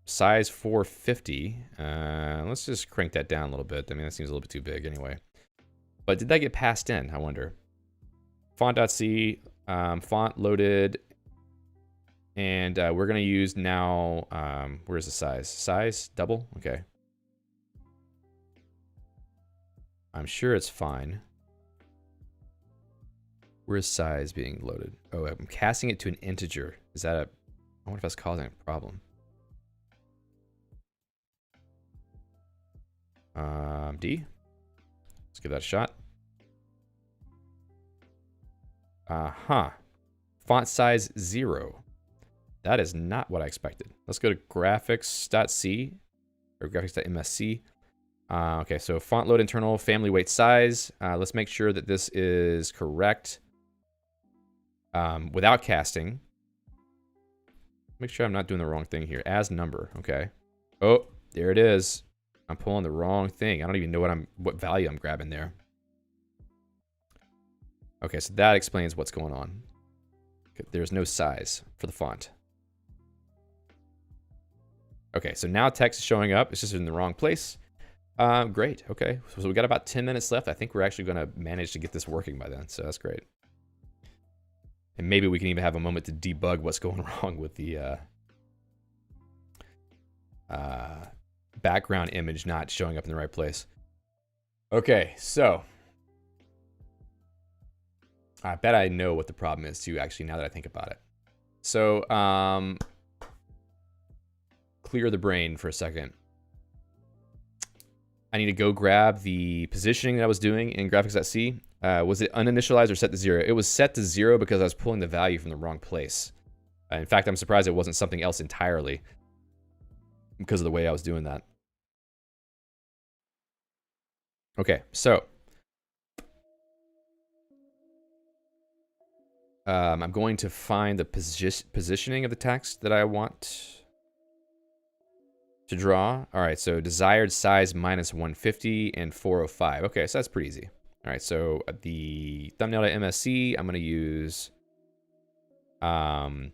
size 450. Let's just crank that down a little bit. I mean, that seems a little bit too big anyway. But did that get passed in, I wonder? Font.c, font loaded. And we're going to use now, where's the size? Size, double? Okay. I'm sure it's fine. Where's size being loaded? Oh, I'm casting it to an integer. Is that a... I wonder if that's causing a problem. D. Let's give that a shot. Font size 0. That is not what I expected. Let's go to graphics.c or graphics.msc. Okay, so font load internal, family weight size. Let's make sure that this is correct without casting. Make sure I'm not doing the wrong thing here. As number, okay. Oh, there it is. I'm pulling the wrong thing. I don't even know what value I'm grabbing there. Okay, so that explains what's going on. Okay, there's no size for the font. Okay, so now text is showing up. It's just in the wrong place. Great. Okay, so we got about 10 minutes left. I think we're actually going to manage to get this working by then, so that's great. And maybe we can even have a moment to debug what's going wrong with the background image not showing up in the right place. Okay, so I bet I know what the problem is too, actually, now that I think about it. So, clear the brain for a second. I need to go grab the positioning that I was doing in graphics.c. Was it uninitialized or set to 0? It was set to 0 because I was pulling the value from the wrong place. In fact, I'm surprised it wasn't something else entirely because of the way I was doing that. Okay, so I'm going to find the positioning of the text that I want to draw. All right, so desired size minus 150 and 405. Okay, so that's pretty easy. All right, so the thumbnail.msc, I'm going to use height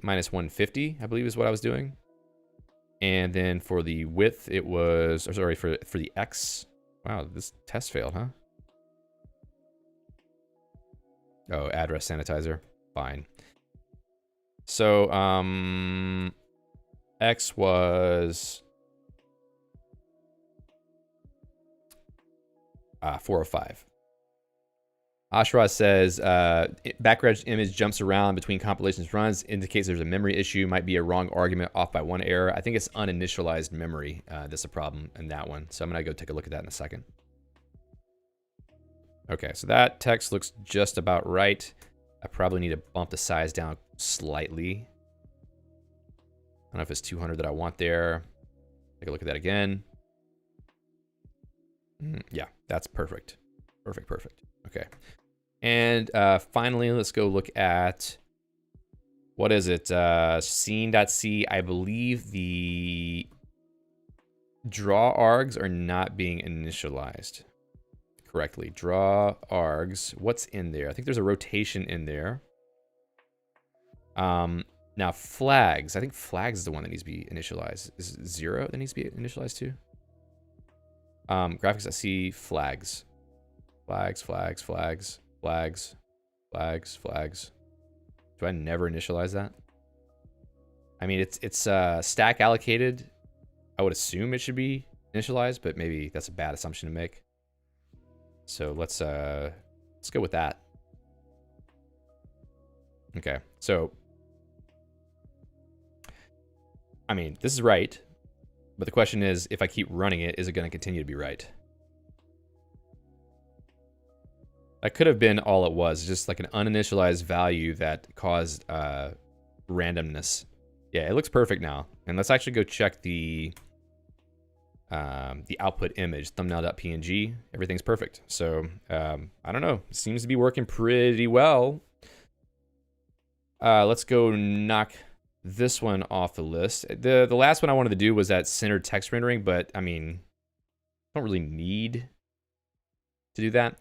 minus 150, I believe is what I was doing. And then for the width, it was, or sorry, for the X. Wow, this test failed, huh? Oh, address sanitizer. Fine. So, X was 405. Ashra says, background image jumps around between compilations runs, indicates there's a memory issue, might be a wrong argument off by one error. I think it's uninitialized memory that's a problem in that one. So I'm going to go take a look at that in a second. Okay, so that text looks just about right. I probably need to bump the size down slightly. I don't know if it's 200 that I want there. Take a look at that again. Yeah, that's perfect. Perfect, perfect. Okay. And finally, let's go look at, what is it? Scene.c. I believe the draw args are not being initialized correctly. Draw args. What's in there? I think there's a rotation in there. Now flags. I think flags is the one that needs to be initialized. Is it 0 that needs to be initialized too? Graphics.c flags. Flags, flags, flags, flags, flags, flags. Do I never initialize that? I mean, it's stack allocated. I would assume it should be initialized, but maybe that's a bad assumption to make. So let's go with that. Okay, so I mean, this is right, but the question is, if I keep running it, is it going to continue to be right? That could have been all it was, just like an uninitialized value that caused randomness. Yeah, it looks perfect now. And let's actually go check the output image, thumbnail.png. Everything's perfect. So I don't know. It seems to be working pretty well. Let's go knock this one off the list. The last one I wanted to do was that centered text rendering, but I mean, I don't really need to do that.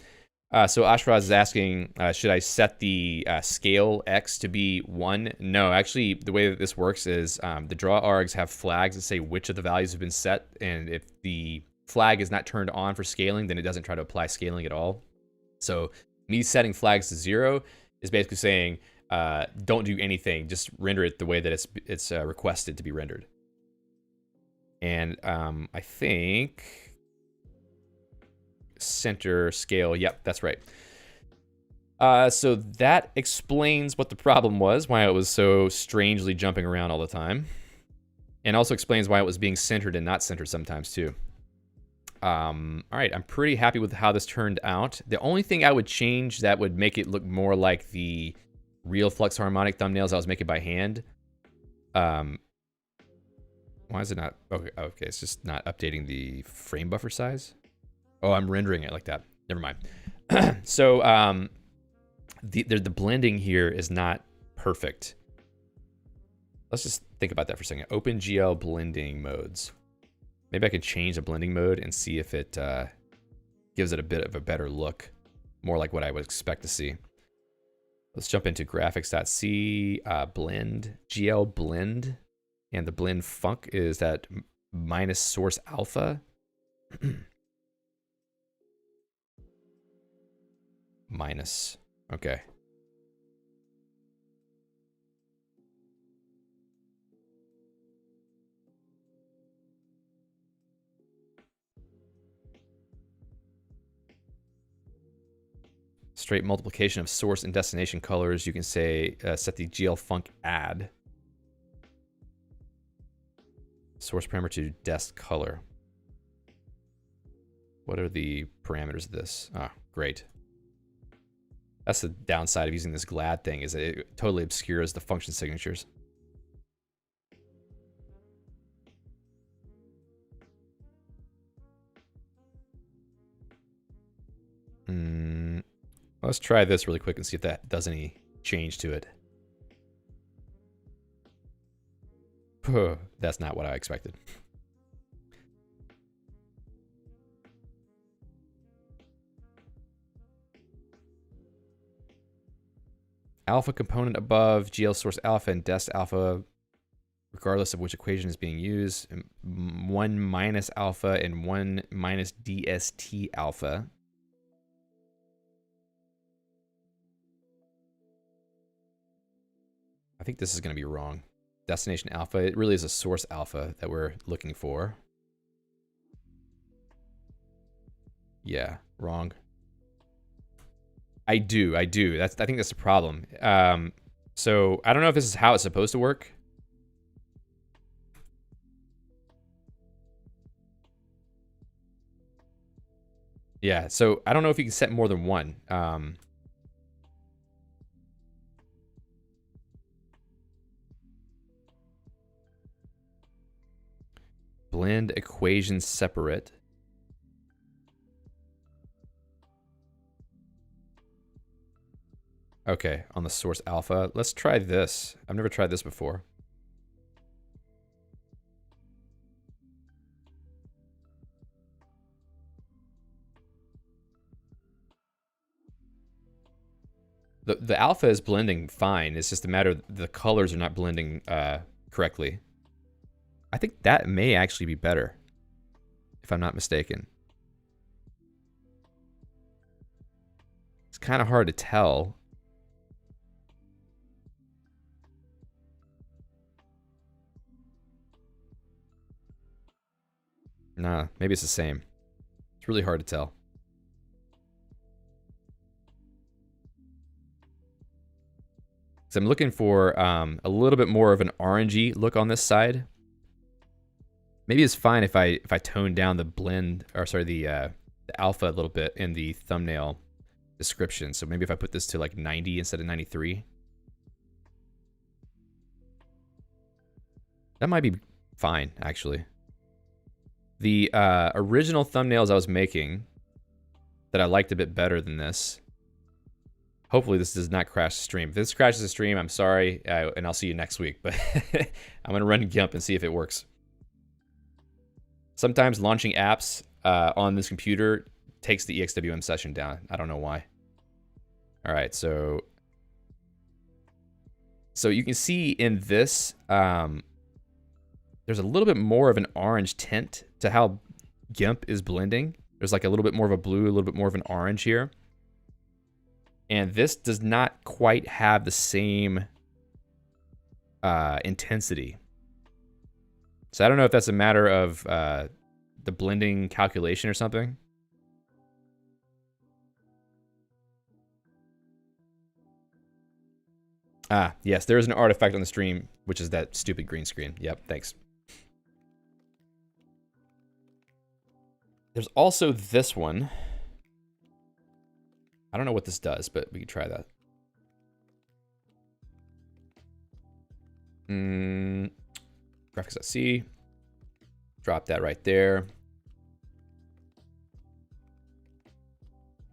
So Ashraz is asking, should I set the scale X to be 1? No, actually, the way that this works is the draw args have flags that say which of the values have been set, and if the flag is not turned on for scaling, then it doesn't try to apply scaling at all. So me setting flags to 0 is basically saying, don't do anything, just render it the way that it's requested to be rendered. And I think center scale, yep, that's right. So that explains what the problem was, why it was so strangely jumping around all the time, and also explains why it was being centered and not centered sometimes too. All right, I'm pretty happy with how this turned out. The only thing I would change that would make it look more like the real Flux Harmonic thumbnails I was making by hand. Why is it not? Okay, it's just not updating the frame buffer size. Oh, I'm rendering it like that. Never mind. So the blending here is not perfect. Let's just think about that for a second. OpenGL blending modes. Maybe I could change the blending mode and see if it gives it a bit of a better look, more like what I would expect to see. Let's jump into graphics.c, blend, GL blend, and the blend func is that minus source alpha. Minus, okay. Straight multiplication of source and destination colors. You can say set the GL func add source parameter to dest color. What are the parameters of this? Ah, great. That's the downside of using this GLAD thing, is that it totally obscures the function signatures. Let's try this really quick and see if that does any change to it. That's not what I expected. Alpha component above, GL source alpha and dest alpha, regardless of which equation is being used. 1 minus alpha and 1 minus DST alpha. I think this is going to be wrong. Destination alpha, it really is a source alpha that we're looking for. Yeah, wrong. I do. I think that's the problem. So I don't know if this is how it's supposed to work. Yeah, so I don't know if you can set more than one. Blend equations separate. Okay, on the source alpha. Let's try this. I've never tried this before. The alpha is blending fine. It's just a matter of the colors are not blending correctly. I think that may actually be better, if I'm not mistaken. It's kind of hard to tell. Nah, maybe it's the same. It's really hard to tell. So I'm looking for a little bit more of an orangey look on this side. Maybe it's fine if I tone down the blend, or sorry, the alpha a little bit in the thumbnail description. So maybe if I put this to like 90 instead of 93. That might be fine, actually. The original thumbnails I was making that I liked a bit better than this. Hopefully this does not crash the stream. If this crashes the stream, I'm sorry, and I'll see you next week. But I'm gonna run GIMP and see if it works. Sometimes launching apps on this computer takes the EXWM session down. I don't know why. All right, so you can see in this, there's a little bit more of an orange tint to how GIMP is blending. There's like a little bit more of a blue, a little bit more of an orange here. And this does not quite have the same intensity. So I don't know if that's a matter of the blending calculation or something. Ah, yes, there is an artifact on the stream, which is that stupid green screen. Yep, thanks. There's also this one. I don't know what this does, but we can try that. Graphics.c. Drop that right there.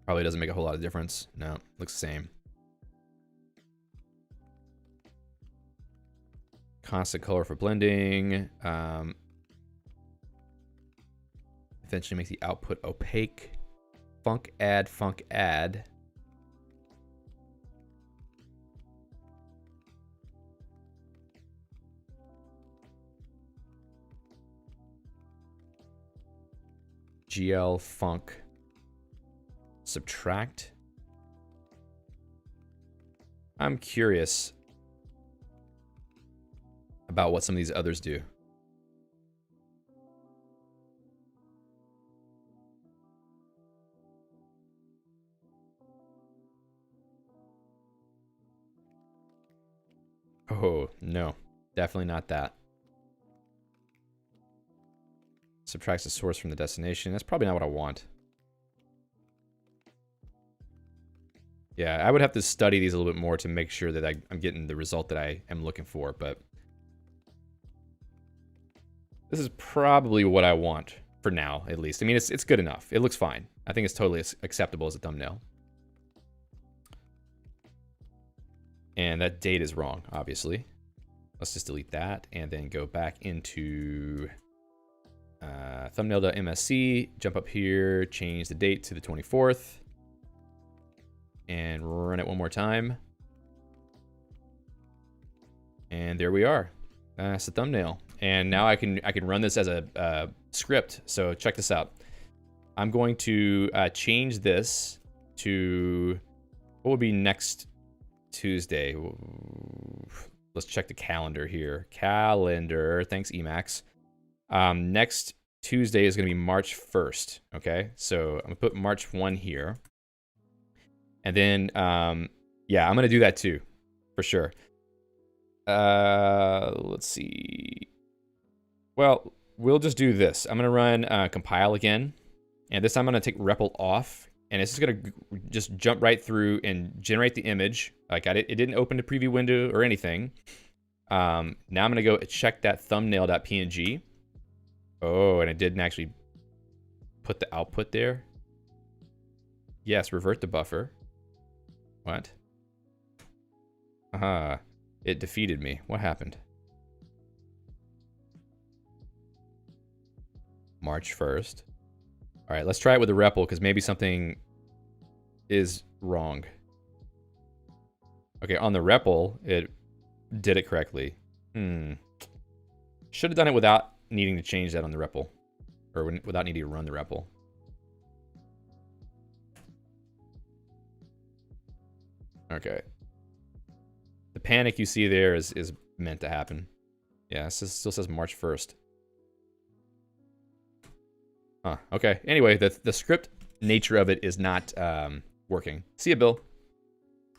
Probably doesn't make a whole lot of difference. No, looks the same. Constant color for blending. Eventually make the output opaque. Funk add, funk add. GL funk subtract. I'm curious about what some of these others do. Oh, no. Definitely not that. Subtracts the source from the destination. That's probably not what I want. Yeah, I would have to study these a little bit more to make sure that I'm getting the result that I am looking for, but this is probably what I want for now, at least. I mean, it's good enough. It looks fine. I think it's totally acceptable as a thumbnail. And that date is wrong, obviously. Let's just delete that and then go back into thumbnail.msc, jump up here, change the date to the 24th, and run it one more time. And there we are. That's the thumbnail. And now I can run this as a script. So check this out. I'm going to change this to what would be next Tuesday. Let's check the calendar here. Calendar. Thanks, Emacs. Next Tuesday is going to be March 1st. Okay, so I'm going to put March 1 here. And then, yeah, I'm going to do that too, for sure. Let's see. Well, we'll just do this. I'm going to run compile again. And this time I'm going to take REPL off. And it's just going to just jump right through and generate the image. Like it didn't open the preview window or anything. Now I'm going to go check that thumbnail.png. Oh, and it didn't actually put the output there. Yes, revert the buffer. What? Aha. It defeated me. What happened? March 1st. All right, let's try it with the REPL because maybe something is wrong. Okay, on the REPL, it did it correctly. Should have done it without needing to change that on the REPL. Or without needing to run the REPL. Okay. The panic you see there is meant to happen. Yeah, it still says March 1st. Huh, okay. Anyway, the script nature of it is not working. See ya, Bill.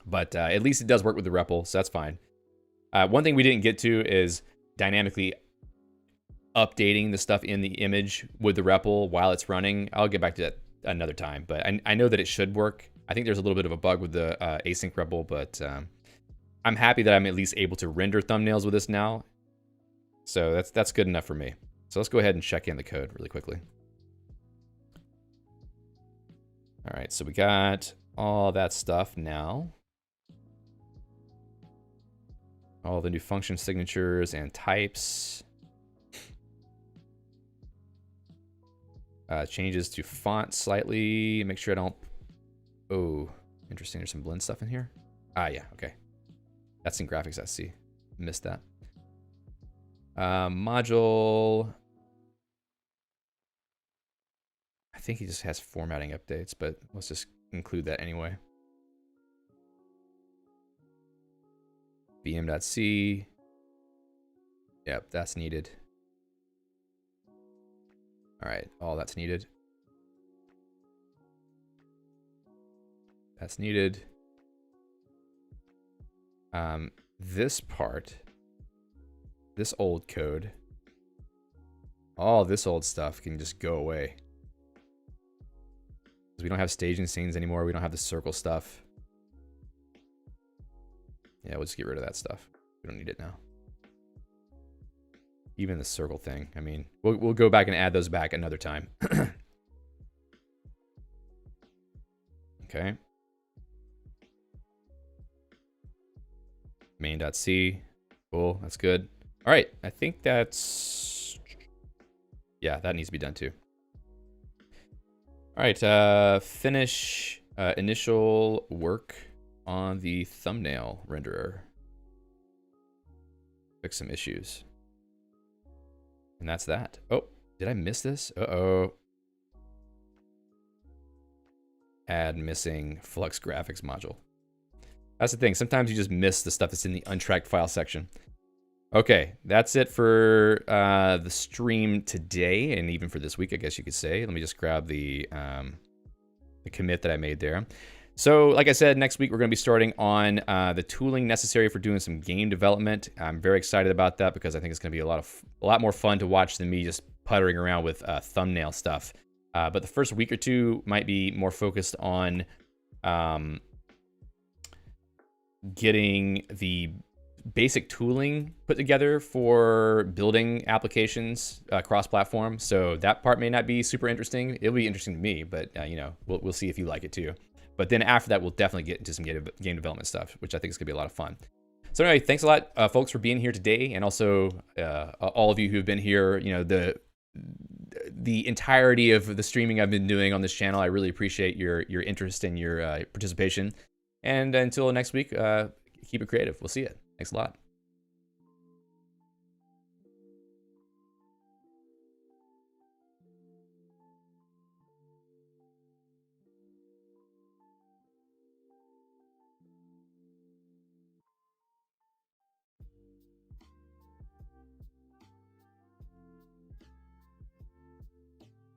But at least it does work with the REPL, so that's fine. One thing we didn't get to is dynamically updating the stuff in the image with the REPL while it's running. I'll get back to that another time, but I know that it should work. I think there's a little bit of a bug with the async REPL, but I'm happy that I'm at least able to render thumbnails with this now. So that's good enough for me. So let's go ahead and check in the code really quickly. All right, so we got all that stuff now. All the new function signatures and types. Changes to font slightly. Make sure I don't... Oh, interesting. There's some blend stuff in here. Ah, yeah, okay. That's in graphics, I see. Missed that. Module... I think he just has formatting updates, but let's just include that anyway. Vm.c. Yep, that's needed. All right, all that's needed. That's needed. This part, this old code, all this old stuff can just go away. We don't have staging scenes anymore. We don't have the circle stuff. Yeah, we'll just get rid of that stuff. We don't need it now. Even the circle thing. I mean, we'll go back and add those back another time. Okay. Main.c. Cool, that's good. All right, I think that's... Yeah, that needs to be done too. All right, finish initial work on the thumbnail renderer. Fix some issues. And that's that. Oh, did I miss this? Uh-oh. Add missing Flux graphics module. That's the thing. Sometimes you just miss the stuff that's in the untracked file section. Okay, that's it for the stream today, and even for this week, I guess you could say. Let me just grab the commit that I made there. So, like I said, next week we're going to be starting on the tooling necessary for doing some game development. I'm very excited about that because I think it's going to be a lot more fun to watch than me just puttering around with thumbnail stuff. But the first week or two might be more focused on getting the basic tooling put together for building applications cross-platform. So that part may not be super interesting. It'll be interesting to me, but you know, we'll see if you like it too. But then after that, we'll definitely get into some game development stuff, which I think is gonna be a lot of fun. So anyway, thanks a lot, folks, for being here today, and also all of you who've been here. You know, the entirety of the streaming I've been doing on this channel. I really appreciate your interest and your participation. And until next week, keep it creative. We'll see you. Thanks a lot.